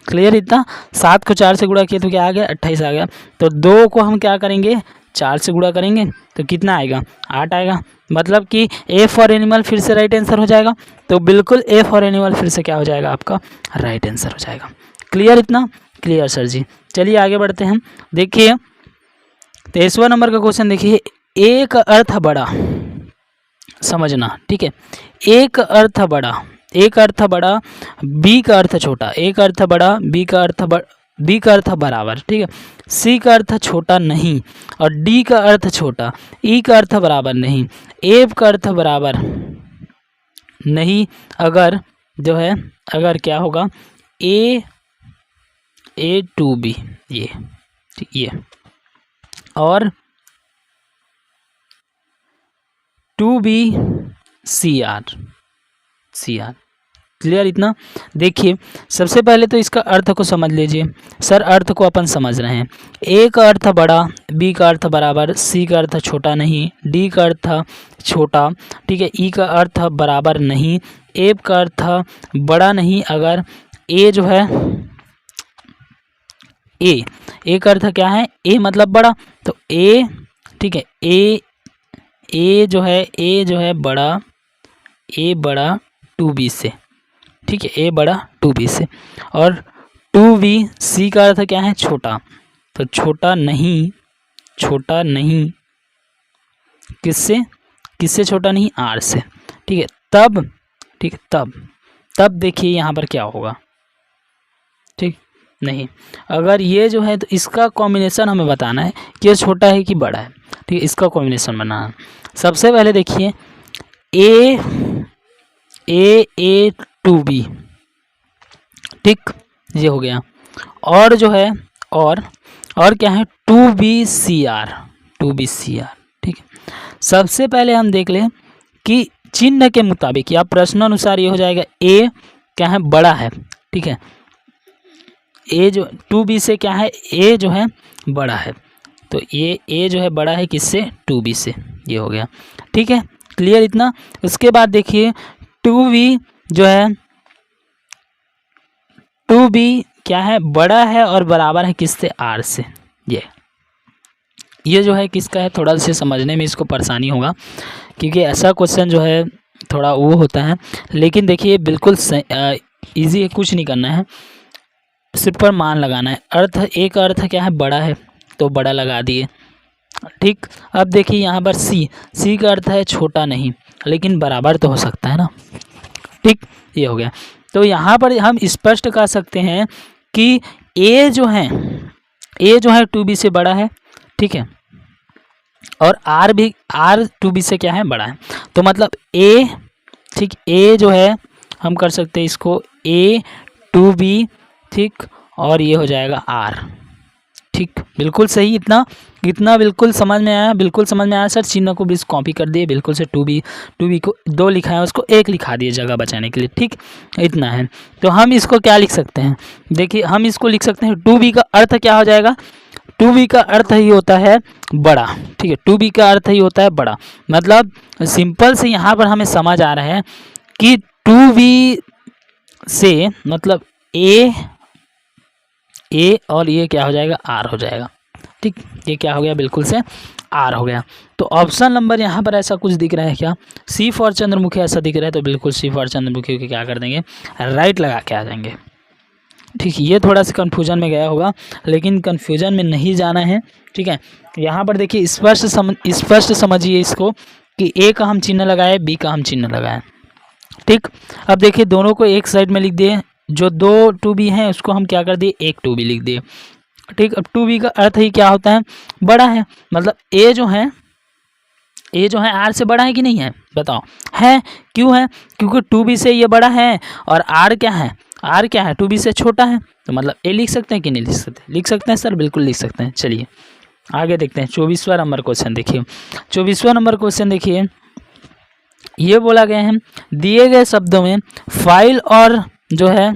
क्लियर। इतना 7 को 4 से गुणा किए तो क्या आ गया, 28 आ गया। तो 2 को हम क्या करेंगे, 4 से गुणा करेंगे तो कितना आएगा, 8 आएगा। मतलब कि ए फॉर एनिमल फिर से राइट आंसर हो जाएगा। तो बिल्कुल ए फॉर एनिमल फिर से क्या हो जाएगा, आपका राइट आंसर हो जाएगा। क्लियर, इतना क्लियर सर जी। चलिए आगे बढ़ते हैं। देखिए 23वां नंबर का क्वेश्चन देखिए, ए का अर्थ बड़ा, समझना। ठीक है, ए का अर्थ बड़ा, ए का अर्थ बड़ा, बी का अर्थ छोटा। ए का अर्थ बड़ा, बी का अर्थ बराबर। ठीक है, सी का अर्थ छोटा नहीं, और डी का अर्थ छोटा, ई का अर्थ बराबर नहीं, एफ का अर्थ बराबर नहीं। अगर जो है, अगर क्या होगा, ए टू बी, ये और to B C R. Clear, इतना। देखिए सबसे पहले तो इसका अर्थ को समझ लीजिए सर। अर्थ को अपन समझ रहे हैं। ए का अर्थ बड़ा, बी का अर्थ बराबर, सी का अर्थ छोटा नहीं, डी का अर्थ छोटा। ठीक है, ई का अर्थ बराबर नहीं, एफ का अर्थ बड़ा नहीं। अगर ए जो है, ए का अर्थ क्या है, ए मतलब बड़ा, तो ए, ठीक है, ए जो है बड़ा, ए बड़ा 2b से। ठीक है, ए बड़ा 2b से। और 2b, सी का अर्थ क्या है, छोटा, तो छोटा नहीं किससे छोटा नहीं, आर से। ठीक है, तब देखिए यहाँ पर क्या होगा। ठीक, नहीं, अगर ये जो है तो इसका कॉम्बिनेशन हमें बताना है कि ये छोटा है कि बड़ा है। ठीक है, इसका कॉम्बिनेशन बनाना। सबसे पहले देखिए ए 2b, ठीक, ये हो गया। और जो है, और क्या है, 2bcr। ठीक है, सबसे पहले हम देख लें कि चिन्ह के मुताबिक या प्रश्नानुसार ये हो जाएगा, ए क्या है, बड़ा है। ठीक है, ए जो 2b से क्या है, ए जो है बड़ा है, तो ये ए जो है बड़ा है किससे, 2b से। ये हो गया। ठीक है, क्लियर, इतना। उसके बाद देखिए 2b जो है, 2b क्या है, बड़ा है और बराबर है किससे, आर से। ये जो है किसका है, थोड़ा सा समझने में इसको परेशानी होगा क्योंकि ऐसा क्वेश्चन जो है थोड़ा वो होता है। लेकिन देखिए बिल्कुल इजी है, कुछ नहीं करना है, सिर्फ पर मान लगाना है। अर्थ, एक अर्थ क्या है, बड़ा है, तो बड़ा लगा दिए। ठीक, अब देखिए यहाँ पर सी का अर्थ है छोटा नहीं, लेकिन बराबर तो हो सकता है ना। ठीक, ये हो गया। तो यहाँ पर हम स्पष्ट कर सकते हैं कि ए जो है 2b से बड़ा है। ठीक है, और आर 2b से क्या है, बड़ा है। तो मतलब ए, ठीक, ए जो है हम कर सकते हैं इसको a 2b, ठीक, और ये हो जाएगा आर। ठीक, बिल्कुल सही। इतना इतना बिल्कुल समझ में आया, बिल्कुल समझ में आया सर। चिन्ह को भी कॉपी कर दिए बिल्कुल से। टू बी को 2 लिखा है, उसको 1 लिखा दिए जगह बचाने के लिए। ठीक, इतना है। तो हम इसको क्या लिख सकते हैं, देखिए हम इसको लिख सकते हैं, टू बी का अर्थ क्या हो जाएगा, टू बी का अर्थ ही होता है बड़ा। ठीक है, टू बी का अर्थ ही होता है बड़ा। मतलब सिंपल से यहाँ पर हमें समझ आ रहा है कि टू बी से मतलब ए और ये क्या हो जाएगा, आर हो जाएगा। ठीक, ये क्या हो गया, बिल्कुल से आर हो गया। तो ऑप्शन नंबर यहाँ पर ऐसा कुछ दिख रहा है क्या, सी फॉर चंद्रमुखी ऐसा दिख रहा है, तो बिल्कुल सी फॉर चंद्रमुखी को क्या कर देंगे, राइट लगा के आ जाएंगे। ठीक, ये थोड़ा सा कन्फ्यूजन में गया होगा, लेकिन कन्फ्यूजन में नहीं जाना है। ठीक है, यहाँ पर देखिए स्पष्ट समझिए इसको कि ए का हम चिन्ह लगाए, बी का हम चिन्ह लगाए। ठीक, अब देखिए दोनों को एक साइड में लिख दिए, जो 2 टू बी हैं उसको हम क्या कर दिए, 1 टू बी लिख दिए। ठीक, अब टू बी का अर्थ ही क्या होता है, बड़ा है। मतलब ए जो है आर से बड़ा है कि नहीं है, बताओ। है, क्यों है, क्योंकि टू बी से ये बड़ा है, और आर क्या है, टू बी से छोटा है। तो मतलब ए लिख सकते हैं कि नहीं लिख सकते, लिख सकते हैं सर, बिल्कुल लिख सकते हैं। चलिए आगे देखते हैं 24वां नंबर क्वेश्चन। देखिए 24वां नंबर क्वेश्चन देखिए, ये बोला गया है दिए गए शब्दों में फाइल और जो है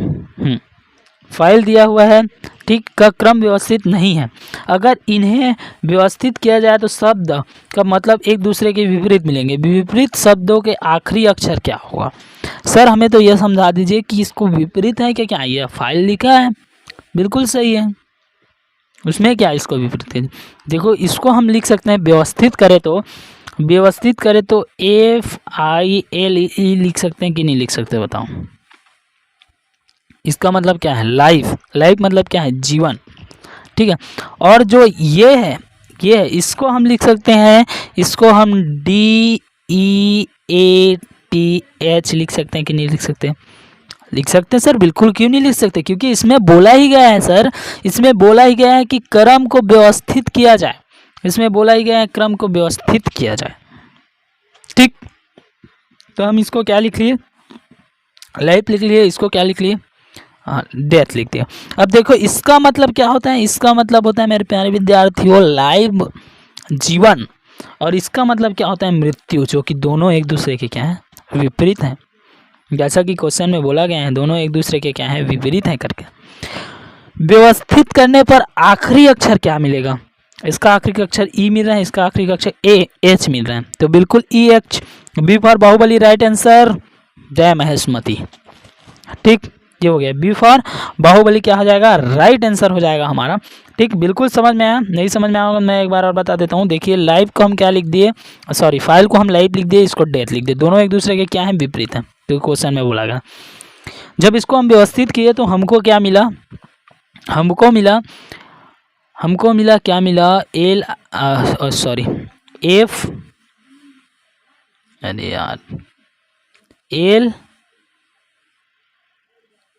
फाइल दिया हुआ है, ठीक, का क्रम व्यवस्थित नहीं है। अगर इन्हें व्यवस्थित किया जाए तो शब्द का मतलब एक दूसरे के विपरीत मिलेंगे। विपरीत शब्दों के आखिरी अक्षर क्या होगा। सर हमें तो यह समझा दीजिए कि इसको विपरीत है क्या, ये फाइल लिखा है, बिल्कुल सही है, उसमें क्या इसको विपरीत है। देखो इसको हम लिख सकते हैं, व्यवस्थित करें तो FILE लिख सकते हैं कि नहीं लिख सकते, बताओ। इसका मतलब क्या है, लाइफ मतलब क्या है, जीवन। ठीक है, और जो ये है इसको हम लिख सकते हैं, इसको हम DEATH लिख सकते हैं कि नहीं लिख सकते, लिख सकते हैं सर, बिल्कुल। क्यों नहीं लिख सकते, क्योंकि इसमें बोला ही गया है सर, इसमें बोला ही गया है कि क्रम को व्यवस्थित किया जाए, इसमें बोला ही गया है क्रम को व्यवस्थित किया जाए। ठीक, तो हम इसको क्या लिख लिए, लाइफ लिख लिए, इसको क्या लिख लिए, डेथ लिख दिया। अब देखो इसका मतलब क्या होता है, इसका मतलब होता है मेरे प्यारे विद्यार्थियों लाइफ, जीवन, और इसका मतलब क्या होता है, मृत्यु, जो कि दोनों एक दूसरे के क्या है, विपरीत हैं। जैसा कि क्वेश्चन में बोला गया है, दोनों एक दूसरे के क्या है, विपरीत हैं करके। व्यवस्थित करने पर आखिरी अक्षर क्या मिलेगा, इसका आखिरी अक्षर ई मिल रहा है, इसका आखिरी अक्षर एच मिल रहा है, तो बिल्कुल EH। B for Baahubali, right answer, जय महेशमती। ठीक, ये हो गया, बी फॉर बाहुबली क्या हो जाएगा, राइट आंसर हो जाएगा हमारा। ठीक, बिल्कुल समझ में आया, नहीं समझ में आया होगा मैं एक बार और बता देता हूँ। देखिए लाइव को हम क्या लिख दिए, सॉरी फाइल को हम लाइव लिख दिए, इसको डेथ लिख दिए, दोनों एक दूसरे के क्या है, विपरीत है, तो क्वेश्चन में बोला गया। जब इसको हम व्यवस्थित किए तो हमको क्या मिला, हमको मिला क्या मिला, F, अरे यार,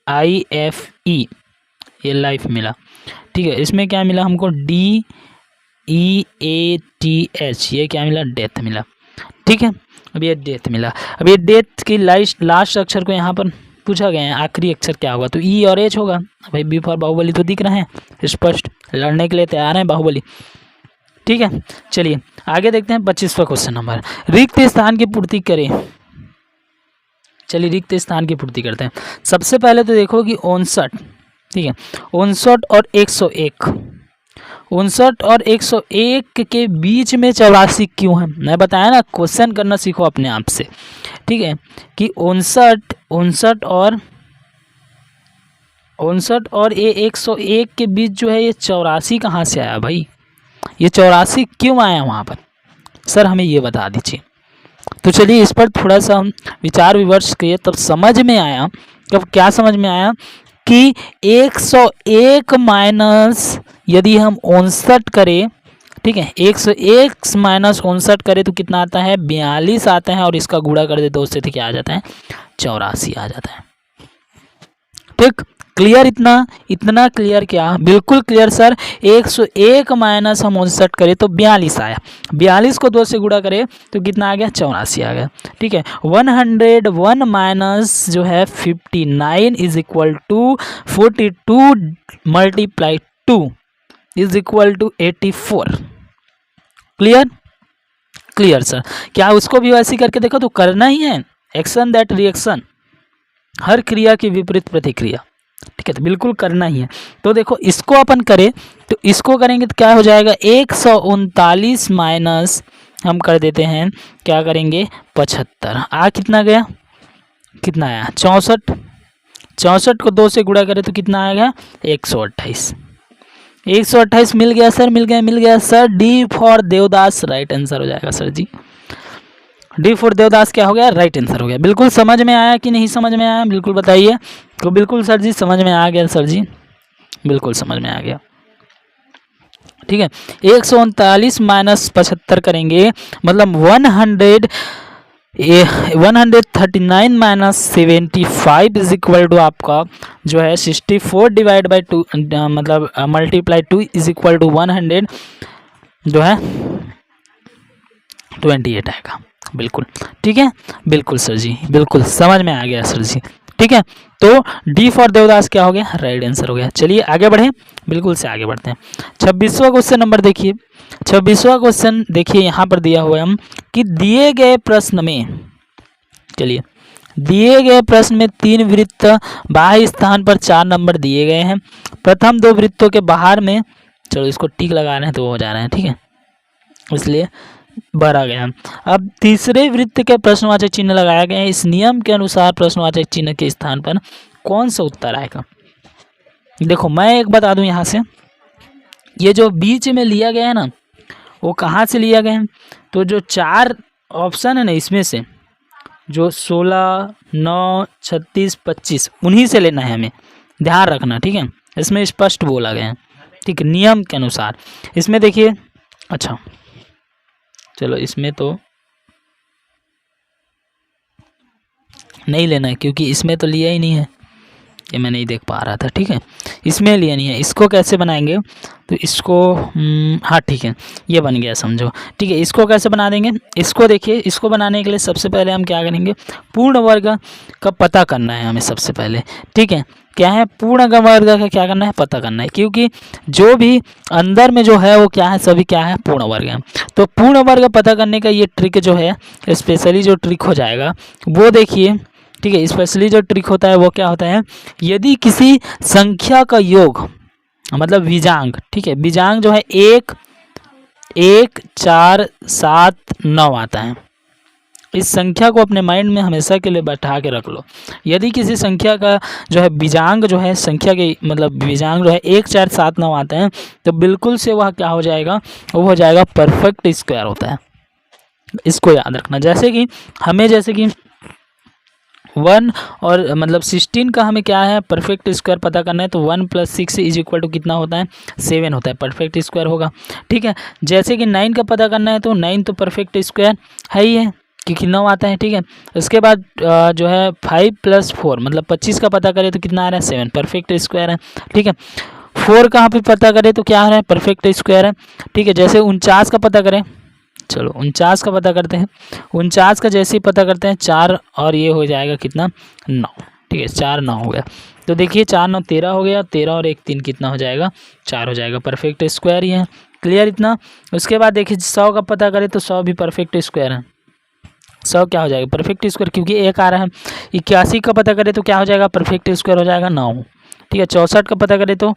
LIFE, ये लाइफ मिला। ठीक है, इसमें क्या मिला हमको, DEATH, ये क्या मिला, डेथ मिला। ठीक है, अब ये डेथ मिला। अब ये डेथ की लास्ट अक्षर को यहाँ पर पूछा गया है, आखिरी अक्षर क्या होगा, तो E और H होगा। भाई बी फॉर बाहुबली तो दिख रहा है स्पष्ट, लड़ने के लिए तैयार है बाहुबली। ठीक है, चलिए आगे देखते हैं 25वां क्वेश्चन नंबर, रिक्त स्थान की पूर्ति करें। चलिए रिक्त स्थान की पूर्ति करते हैं। सबसे पहले तो देखो कि 59, ठीक है, 59 और 101, 59 और 101 के बीच में 84 क्यों है, मैं बताया ना, क्वेश्चन करना सीखो अपने आप से। ठीक है, कि 59 और ये 101 के बीच जो है, ये 84 कहाँ से आया भाई, ये 84 क्यों आया वहाँ पर, सर हमें ये बता दीजिए। तो चलिए इस पर थोड़ा सा हम विचार विमर्श किए, तब समझ में आया, तब क्या समझ में आया कि 101 माइनस यदि हम 59 करें, ठीक है, 101 माइनस 59 करें तो कितना आता है, 42 आता है, और इसका गुणा कर दे 2 से तो क्या आ जाता है, 84 आ जाता है। ठीक, क्लियर, इतना क्लियर, क्या बिल्कुल क्लियर सर। 101 माइनस हम 59 करें तो 42 आया, 42 को 2 से गुणा करें तो कितना आ गया, 84 आ गया। ठीक है, 101 माइनस जो है 59 is equal to 42 multiply 2, is equal to 84। Clear? Clear sir. क्या उसको भी वैसे करके देखो तो करना ही है, एक्शन दैट रिएक्शन, हर क्रिया की विपरीत प्रतिक्रिया, ठीक है, तो बिल्कुल करना ही है। तो देखो इसको अपन करें तो इसको करेंगे तो क्या हो जाएगा, 139 माइनस हम कर देते हैं, क्या करेंगे 75, आ कितना गया, कितना आया 64, 64 को 2 से गुणा करें तो कितना आएगा 128, 128 मिल गया सर, मिल गया sir. D for Devdas right answer हो जाएगा sir ji, D for Devdas क्या हो गया, राइट आंसर हो गया। बिल्कुल समझ में आया कि नहीं समझ में आया, बिल्कुल बताइए। तो बिल्कुल सर जी समझ में आ गया सर जी, बिल्कुल समझ में आ गया, ठीक है। 139 माइनस 75 करेंगे मतलब 139 माइनस 75 इज इक्वल टू आपका जो है 64 डिवाइड बाई 2 मतलब मल्टीप्लाई 2 इज इक्वल टू 100 जो है 28 आएगा। बिल्कुल ठीक है, बिल्कुल सर जी, बिल्कुल समझ में आ गया सर जी, ठीक है। तो डी फॉर देवदास क्या हो गया, राइट आंसर हो गया। चलिए आगे बढ़े, बिल्कुल से आगे बढ़ते हैं। 26वां क्वेश्चन नंबर देखिए, 26वां क्वेश्चन देखिए यहाँ पर दिया हुआ है हम कि दिए गए प्रश्न में, चलिए दिए गए प्रश्न में 3 वृत्त बाह्य स्थान पर 4 नंबर दिए गए हैं। प्रथम 2 वृत्तों के बाहर में, चलो इसको टिक लगा रहे हैं तो वो हो जा रहे हैं, ठीक है, इसलिए भरा गया। अब तीसरे वृत्त के प्रश्नवाचक चिन्ह लगाया गया है। इस नियम के अनुसार प्रश्नवाचक चिन्ह के स्थान पर कौन सा उत्तर आएगा। देखो मैं एक बता दूं यहाँ से, ये जो बीच में लिया गया है ना, वो कहाँ से लिया गया है, तो जो 4 ऑप्शन है ना इसमें से, जो 16, 9, 36, 25 उन्हीं से लेना है, हमें ध्यान रखना, ठीक है। इसमें स्पष्ट बोला गया है, ठीक है, नियम के अनुसार। इसमें देखिए, अच्छा चलो इसमें तो नहीं लेना है क्योंकि इसमें तो लिया ही नहीं है, ये मैं नहीं देख पा रहा था, ठीक है, इसमें लिया नहीं है। इसको कैसे बनाएंगे, तो इसको हाँ ठीक है, ये बन गया समझो, ठीक है। इसको कैसे बना देंगे, इसको देखिए, इसको बनाने के लिए सबसे पहले हम क्या करेंगे, पूर्ण वर्ग का पता करना है हमें सबसे पहले, ठीक है। क्या है, पूर्ण वर्ग का क्या करना है, पता करना है, क्योंकि जो भी अंदर में जो है वो क्या है, सभी क्या है, पूर्ण वर्ग है। तो पूर्ण वर्ग पता करने का ये ट्रिक जो है, स्पेशली जो ट्रिक हो जाएगा वो देखिए, ठीक है। स्पेशली जो ट्रिक होता है वो क्या होता है, यदि किसी संख्या का योग मतलब बीजांग, ठीक है, बीजांग जो है 1, 1, 4, 7, 9 आता है। इस संख्या को अपने माइंड में हमेशा के लिए बैठा के रख लो। यदि किसी संख्या का जो है बीजांग जो है, संख्या के मतलब बीजांग जो है 1, 4, 7, 9 आते हैं, तो बिल्कुल से वह क्या हो जाएगा, वो हो जाएगा परफेक्ट स्क्वायर होता है। इसको याद रखना। जैसे कि हमें, जैसे कि 1 और मतलब 16 का हमें क्या है, परफेक्ट स्क्वायर पता करना है, तो 1 + 6 इज इक्वल टू कितना होता है, 7 होता है, परफेक्ट स्क्वायर होगा, ठीक है। जैसे कि 9 का पता करना है, तो 9 तो परफेक्ट स्क्वायर है ही है क्योंकि 9 आता है, ठीक है। उसके बाद जो है 5 + 4 मतलब 25 का पता करें तो कितना आ रहा है, 7, परफेक्ट स्क्वायर है, ठीक है। 4 कहाँ पे पता करें तो क्या आ रहा है, परफेक्ट स्क्वायर है, ठीक है। जैसे 49 का पता करें, चलो 49 का पता करते हैं, 49 का जैसे ही पता करते हैं 4 और ये हो जाएगा कितना, 9, ठीक है, 4, 9 हो गया। तो देखिए 4, 9, 13 हो गया, 13 और 1, 3 कितना हो जाएगा, 4 हो जाएगा, परफेक्ट स्क्वायर ही है। क्लियर इतना। उसके बाद देखिए 100 का पता करें तो 100 भी परफेक्ट स्क्वायर है, 100 क्या हो जाएगा, परफेक्ट स्क्वायर, क्योंकि 1 आ रहा है। 81 का पता करें तो क्या हो जाएगा, परफेक्ट स्क्वायर हो जाएगा, 9, ठीक है। 64 का पता करें तो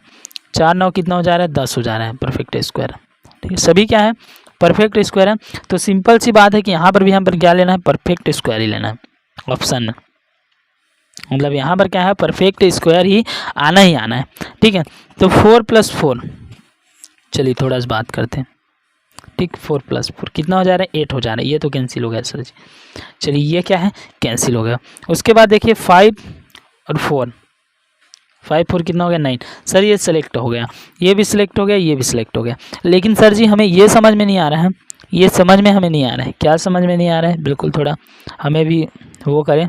4, 9 कितना हो जा रहा है, 10 हो जा रहा है, परफेक्ट स्क्वायर, ठीक है। सभी क्या है, परफेक्ट स्क्वायर है। तो सिंपल सी बात है कि यहाँ पर भी हम पर क्या लेना है, परफेक्ट स्क्वायर ही लेना है ऑप्शन में, मतलब यहाँ पर क्या है, परफेक्ट स्क्वायर ही आना है, ठीक है। तो 4 + 4, चलिए थोड़ा सा बात करते हैं, ठीक। 4 + 4 कितना हो जा रहा है, 8 हो जा रहा है, ये तो कैंसिल हो गया सर जी, चलिए ये क्या है, कैंसिल हो गया। उसके बाद देखिए 5 और 4, 5, 4 कितना हो गया, 9, सर ये सिलेक्ट हो गया, ये भी सिलेक्ट हो गया, ये भी सिलेक्ट हो गया। लेकिन सर जी हमें ये समझ में नहीं आ रहा है, ये समझ में हमें नहीं आ रहा है, क्या समझ में नहीं आ रहा है, बिल्कुल थोड़ा हमें भी वो करें,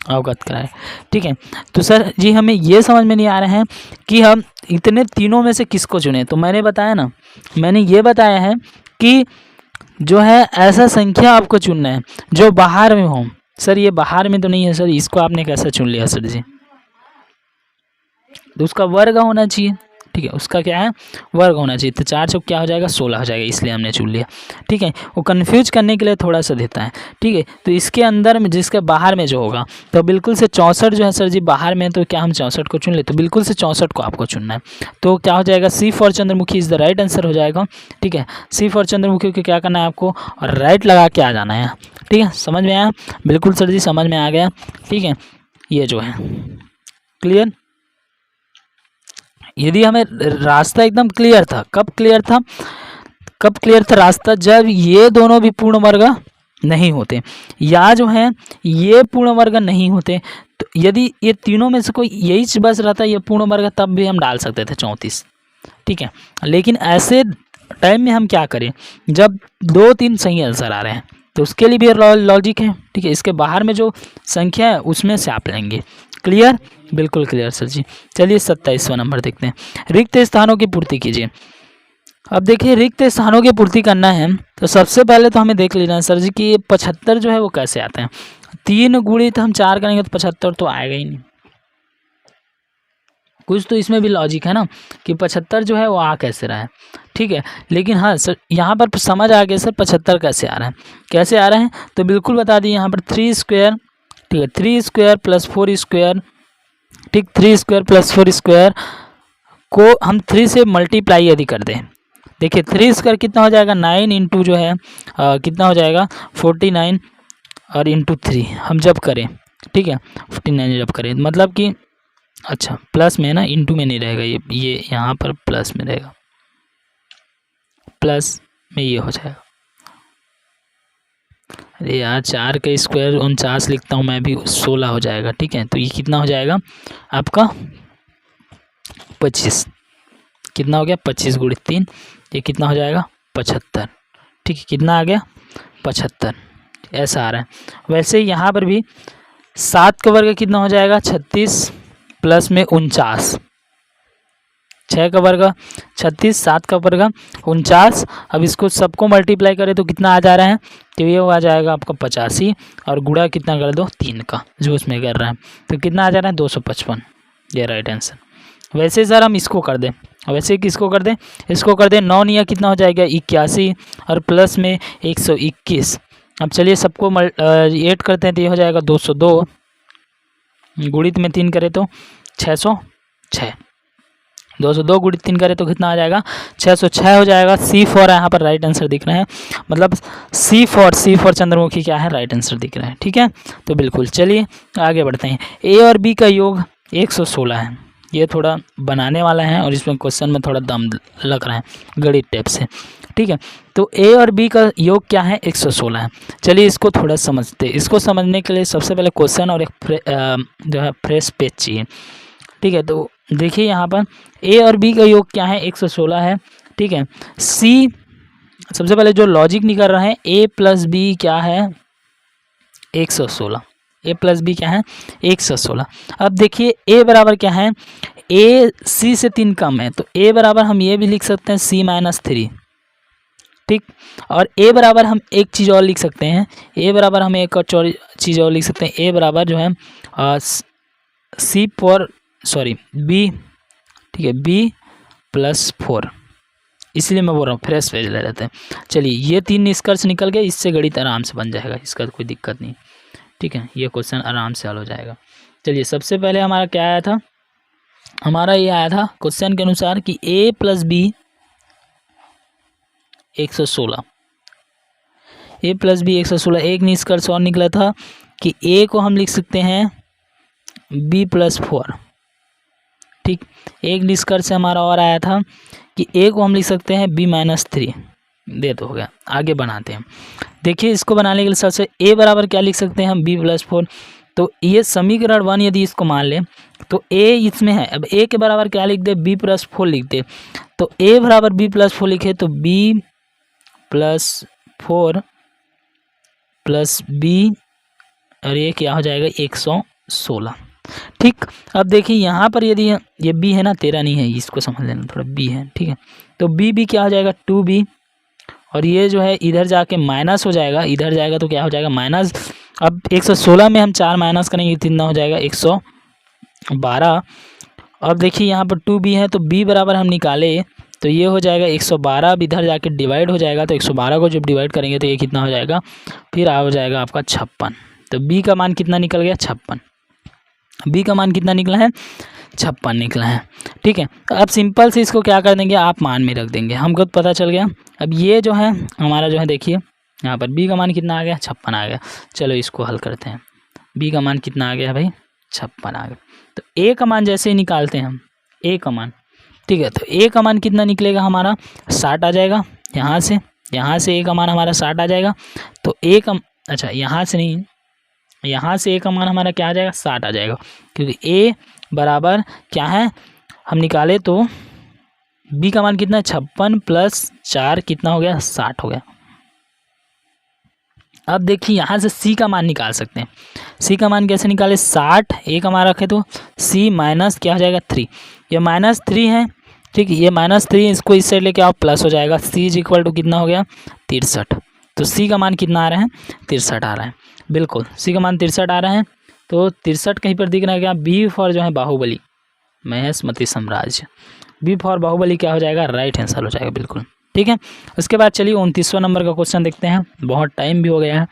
अवगत कराएं, ठीक है। तो सर जी हमें ये समझ में नहीं आ रहा है कि हम इतने तीनों में से किसको चुने। तो मैंने बताया ना, मैंने ये बताया है कि जो है ऐसा संख्या आपको चुनना है जो बाहर में हो। सर ये बाहर में तो नहीं है, सर इसको आपने कैसे चुन लिया सर जी, तो उसका वर्ग होना चाहिए, ठीक है, उसका क्या है वर्ग होना चाहिए। तो 4 चौक क्या हो जाएगा 16 हो जाएगा, इसलिए हमने चुन लिया। ठीक है, वो कन्फ्यूज करने के लिए थोड़ा सा देता है। ठीक है, तो इसके अंदर में जिसके बाहर में जो होगा तो बिल्कुल से 64 जो है सर जी बाहर में, तो क्या हम 64 को चुन ले, तो बिल्कुल से 64 को आपको चुनना है। तो क्या हो जाएगा C for Chandramukhi is the right answer हो जाएगा। ठीक है, सी फॉर चंद्रमुखी को क्या करना है आपको, और राइट लगा के आ जाना है। ठीक है, समझ में आया, बिल्कुल सर जी समझ में आ गया। ठीक है, ये जो है क्लियर। यदि हमें रास्ता एकदम क्लियर था, कब क्लियर था, कब क्लियर था रास्ता, जब ये दोनों भी पूर्ण वर्ग नहीं होते, या जो है ये पूर्ण वर्ग नहीं होते। तो यदि ये तीनों में से कोई यही बस रहता ये पूर्ण वर्ग, तब भी हम डाल सकते थे 34। ठीक है, लेकिन ऐसे टाइम में हम क्या करें, जब 2-3 सही आंसर आ रहे हैं तो उसके लिए भी लॉजिक है। ठीक है, इसके बाहर में जो संख्या है उसमें से आप लेंगे। क्लियर, बिल्कुल क्लियर सर जी। चलिए 27वां नंबर देखते हैं, रिक्त स्थानों की पूर्ति कीजिए। अब देखिए रिक्त स्थानों की पूर्ति करना है तो सबसे पहले तो हमें देख लेना है सर जी कि 75 जो है वो कैसे आते हैं। 3 गुणित हम 4 करेंगे तो 75 तो आएगा ही नहीं। कुछ तो इसमें भी लॉजिक है ना कि 75 जो है वो आ कैसे रहा है। ठीक है, लेकिन हाँ सर यहाँ पर समझ आ गया सर 75 कैसे आ रहा है, कैसे आ रहे हैं तो बिल्कुल बता दिए। यहाँ पर 3 स्क्वायर, ठीक है 3 स्क्वायर प्लस 4 स्क्वायर, ठीक 3 स्क्वायर प्लस 4 स्क्वायर को हम 3 से मल्टीप्लाई यदि कर दें, देखिए 3 स्क्वायर कितना हो जाएगा 9 इंटू जो है कितना हो जाएगा 49 और इंटू 3 हम जब करें। ठीक है, 49 जब करें मतलब कि अच्छा प्लस में है ना, इंटू में नहीं रहेगा, ये यहाँ पर प्लस में रहेगा, प्लस में ये हो जाएगा। अरे यार 4 का स्क्वायर 49 लिखता हूँ मैं भी, 16 हो जाएगा। ठीक है, तो ये कितना हो जाएगा आपका 25, कितना हो गया 25 गुणित 3, ये कितना हो जाएगा 75। ठीक है, कितना आ गया 75, ऐसा आ रहा है। वैसे यहाँ पर भी 7 का वर्ग कितना हो जाएगा 36 प्लस में 49, 6 का वर्ग 36, 7 का वर्ग 49। अब इसको सबको मल्टीप्लाई करें तो कितना आ जा रहा है, तो ये आ जाएगा आपका 85 और गुणा कितना कर दो 3 का जो उसमें कर रहा है, तो कितना आ जा रहा है 255, ये राइट आंसर। वैसे सर हम इसको कर दें, वैसे किसको कर दें, इसको कर दें 9 या कितना हो जाएगा 81 और प्लस में 121। अब चलिए सबको ऐड करते हैं तो ये हो जाएगा 202, गुणित में 3 करें तो 606, 202 गुणित 3 करें तो कितना आ जाएगा 606 हो जाएगा। सी फॉर यहाँ पर राइट आंसर दिख रहा है, मतलब सी फॉर चंद्रमुखी क्या है राइट आंसर दिख रहा है। ठीक है, तो बिल्कुल चलिए आगे बढ़ते हैं। ए और बी का योग 116 है, ये थोड़ा बनाने वाला है और इसमें क्वेश्चन में थोड़ा दम लग रहा है गणित टाइप से। ठीक है, तो ए और बी का योग क्या है 116 है। चलिए इसको थोड़ा समझते हैं। इसको समझने के लिए सबसे पहले क्वेश्चन और एक जो है फ्रेश पेज चाहिए। ठीक है, तो देखिए यहाँ पर ए और बी का योग क्या है 116 है। ठीक है, सी सबसे पहले जो लॉजिक निकल रहा है ए प्लस बी क्या है 116, ए प्लस बी क्या है 116। अब देखिए ए बराबर क्या है, ए सी से 3 कम है तो ए बराबर हम ये भी लिख सकते हैं C-3। ठीक, और ए बराबर हम एक चीज़ और लिख सकते हैं, ए बराबर हम एक और चीज़ और लिख सकते हैं, ए बराबर जो है बी, ठीक है बी प्लस 4, इसलिए मैं बोल रहा हूँ फ्रेश पेज ले लेते हैं। चलिए ये 3 निष्कर्ष निकल गए, इससे गणित आराम से बन जाएगा, इसका कोई दिक्कत नहीं। ठीक है, ये क्वेश्चन आराम से हल हो जाएगा। चलिए सबसे पहले हमारा क्या आया था, हमारा ये आया था क्वेश्चन के अनुसार कि ए प्लस बी 116, ए प्लस बी 116। एक निष्कर्ष और निकला था कि ए को हम लिख सकते हैं बी प्लस 4। ठीक, एक निष्कर्ष हमारा और आया था कि ए को हम लिख सकते हैं B-3। दे तो हो गया, आगे बनाते हैं। देखिए इसको बनाने के लिए सबसे ए बराबर क्या लिख सकते हैं हम B+4। तो ये समीकरण 1 यदि इसको मान लें तो ए इसमें है, अब ए के बराबर क्या लिख दे B+4 लिख दे, तो ए बराबर B+4 लिखे तो B+4 प्लस बी और ये क्या हो जाएगा 116। ठीक, अब देखिए यहाँ पर यदि ये बी है ना 13 नहीं है, इसको समझ लेना थोड़ा बी है। ठीक है, तो बी क्या हो जाएगा 2b और ये जो है इधर जाके माइनस हो जाएगा, इधर जाएगा तो क्या हो जाएगा माइनस। अब 116 में हम 4 माइनस करेंगे कितना हो जाएगा 112 अब देखिए यहाँ पर 2b है, तो b बराबर हम निकाले तो ये हो जाएगा 112। अब इधर जाके डिवाइड हो जाएगा, तो 112 को जब डिवाइड करेंगे तो ये कितना हो जाएगा, फिर हो जाएगा आपका 56। तो b का मान कितना निकल गया, 56। b का मान कितना निकला है, 56 निकला है। ठीक है, अब सिंपल से इसको क्या कर देंगे, आप मान में रख देंगे, हमको तो पता चल गया। अब ये जो है हमारा जो है देखिए यहाँ पर b का मान कितना आ गया, 56 आ गया। चलो इसको हल करते हैं। b का मान कितना आ गया भाई, 56 आ गया। तो a का मान जैसे ही निकालते हैं हम, a का मान, ठीक है, तो a का मान कितना निकलेगा हमारा, 60 आ जाएगा। यहाँ से a का मान हमारा 60 आ जाएगा। तो a का, अच्छा यहाँ से नहीं, यहाँ से a का मान हमारा क्या आ जाएगा, 60 आ जाएगा, क्योंकि a बराबर क्या है, हम निकाले तो b का मान कितना है, 56 प्लस 4 कितना हो गया, 60 हो गया। अब देखिए यहाँ से c का मान निकाल सकते हैं। c का मान कैसे निकाले, 60 a का मान रखे तो c माइनस क्या हो जाएगा, 3। ये -3 है, ठीक है, ये -3, इसको इस साइड लेके आओ, प्लस हो जाएगा। c इज इक्वल टू कितना हो गया, 63। तो c का मान कितना आ रहा है, 63 आ रहा है। बिल्कुल c का मान 63 आ रहा है। तो 63 कहीं पर दिख रहा है क्या, b फॉर जो है बाहुबली, महेशमती साम्राज्य, b फॉर बाहुबली क्या हो जाएगा, राइट आंसर हो जाएगा बिल्कुल। ठीक है, उसके बाद चलिए 29वां नंबर का क्वेश्चन देखते हैं। बहुत टाइम भी हो गया है,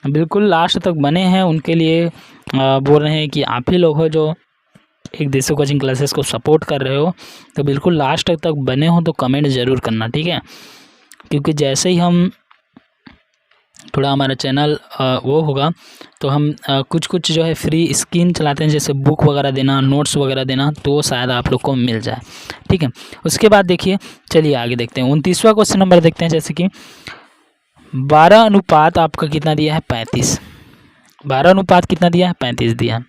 बिल्कुल लास्ट तक बने हैं, उनके लिए बोल रहे हैं कि आप ही लोग हो जो एक देसी कोचिंग क्लासेस को सपोर्ट कर रहे हो, तो बिल्कुल लास्ट तक बने हो तो कमेंट ज़रूर करना, ठीक है, क्योंकि जैसे ही हम थोड़ा हमारा चैनल वो होगा तो हम कुछ जो है फ्री स्कीम चलाते हैं, जैसे बुक वगैरह देना, नोट्स वगैरह देना, तो शायद आप लोग को मिल जाए। ठीक है, उसके बाद देखिए, चलिए आगे देखते हैं। 29वां क्वेश्चन नंबर देखते हैं, जैसे कि 12 अनुपात आपका कितना दिया है, 35। 12 अनुपात कितना दिया है, 35 दिया है।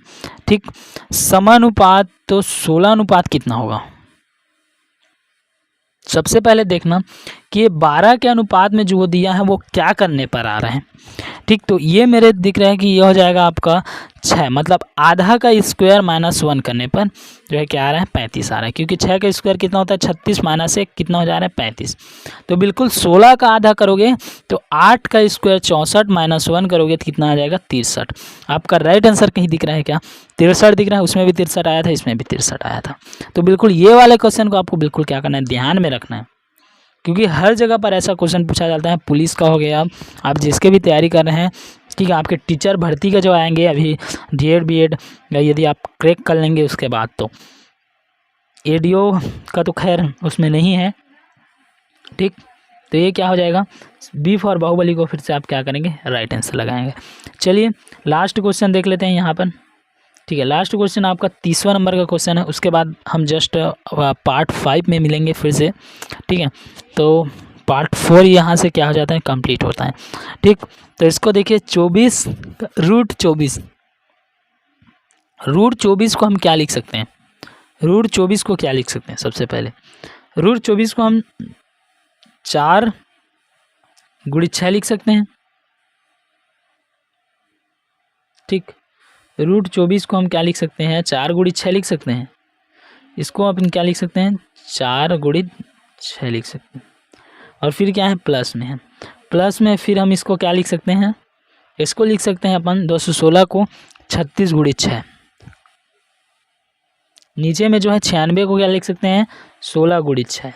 ठीक, समानुपात तो 16 अनुपात कितना होगा। सबसे पहले देखना कि 12 के अनुपात में जो वो दिया है वो क्या करने पर आ रहा है। ठीक, तो ये मेरे दिख रहा है कि ये हो जाएगा आपका 6, मतलब आधा का स्क्वायर -1 करने पर जो है क्या आ रहा है, 35 आ रहा है, क्योंकि 6 का स्क्वायर कितना होता है, 36 माइनस 1 कितना हो जा रहा है, 35। तो बिल्कुल 16 का आधा करोगे तो 8 का स्क्वायर 64 -1 करोगे तो कितना आ जाएगा, 63। आपका राइट आंसर कहीं दिख रहा है क्या, 63 दिख रहा है, उसमें भी 63 आया था, इसमें भी 63 आया था। तो बिल्कुल ये वाले क्वेश्चन को आपको बिल्कुल क्या करना है, ध्यान में रखना है, क्योंकि हर जगह पर ऐसा क्वेश्चन पूछा जाता है। पुलिस का हो गया, आप जिसके भी तैयारी कर रहे हैं, ठीक है, आपके टीचर भर्ती का जो आएंगे अभी D.Ed B.Ed, यदि आप क्रैक कर लेंगे उसके बाद, तो ADO का तो खैर उसमें नहीं है। ठीक, तो ये क्या हो जाएगा, B फॉर बाहुबली को फिर से आप क्या करेंगे, राइट आंसर लगाएंगे। चलिए लास्ट क्वेश्चन देख लेते हैं यहाँ पर। ठीक है, लास्ट क्वेश्चन आपका 30वां नंबर का क्वेश्चन है, उसके बाद हम जस्ट पार्ट 5 में मिलेंगे फिर से। ठीक है, तो पार्ट 4 यहाँ से क्या हो जाता है, कंप्लीट होता है। ठीक, तो इसको देखिए, 24 रूट 24 को हम क्या लिख सकते हैं, रूट 24 को क्या लिख सकते हैं, सबसे पहले रूट 24 को हम 4 गुणित 6 लिख सकते हैं। ठीक, रूट 24 को हम क्या लिख सकते हैं, 4 गुणित 6 लिख सकते हैं। इसको अपन क्या लिख सकते हैं, 4 गुणित 6 लिख सकते हैं। और फिर क्या है, प्लस में है, प्लस में फिर हम इसको क्या लिख सकते हैं, इसको लिख सकते हैं अपन 216 को 36 गुणित 6। नीचे में जो है 96 को क्या लिख सकते हैं, 16 गुणित 6।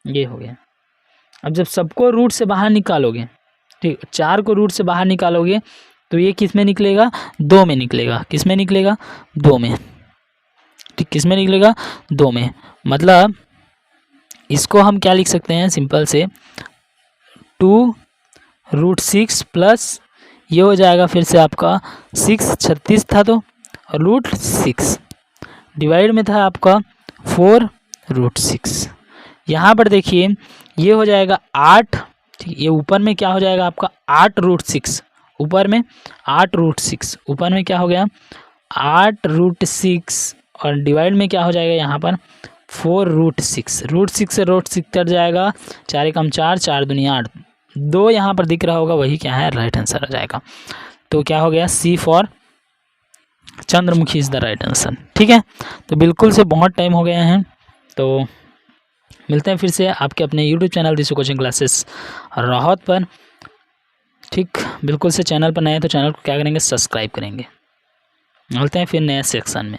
ये हो गया। अब जब सबको रूट से बाहर निकालोगे, ठीक, 4 को रूट से बाहर निकालोगे तो ये किस में निकलेगा, 2 में निकलेगा। किस में निकलेगा, 2 में। ठीक, किस में निकलेगा, 2 में। मतलब इसको हम क्या लिख सकते हैं, सिंपल से 2 रूट 6 प्लस ये हो जाएगा फिर से आपका 6, 36 था तो, और रूट 6 डिवाइड में था आपका 4 रूट 6। यहाँ पर देखिए ये हो जाएगा 8। ठीक, ये ऊपर में क्या हो जाएगा आपका 8 रूट 6, ऊपर में 8 रूट 6, ऊपर में क्या हो गया 8 रूट 6, और डिवाइड में क्या हो जाएगा यहाँ पर 4 रूट 6। रूट 6 से रूट 6 कट जाएगा, 4 एकम 4, 4 दूनी 8, 2 यहाँ पर दिख रहा होगा, वही क्या है, राइट आंसर आ जाएगा। तो क्या हो गया, C for Chandramukhi is the right answer. ठीक है, तो बिल्कुल से बहुत टाइम हो गया है, तो मिलते हैं फिर से आपके अपने YouTube चैनल देसी कोचिंग क्लासेस राहत पर। ठीक, बिल्कुल से चैनल पर नए हैं तो चैनल को क्या करेंगे, सब्सक्राइब करेंगे। मिलते हैं फिर नए सेक्शन में।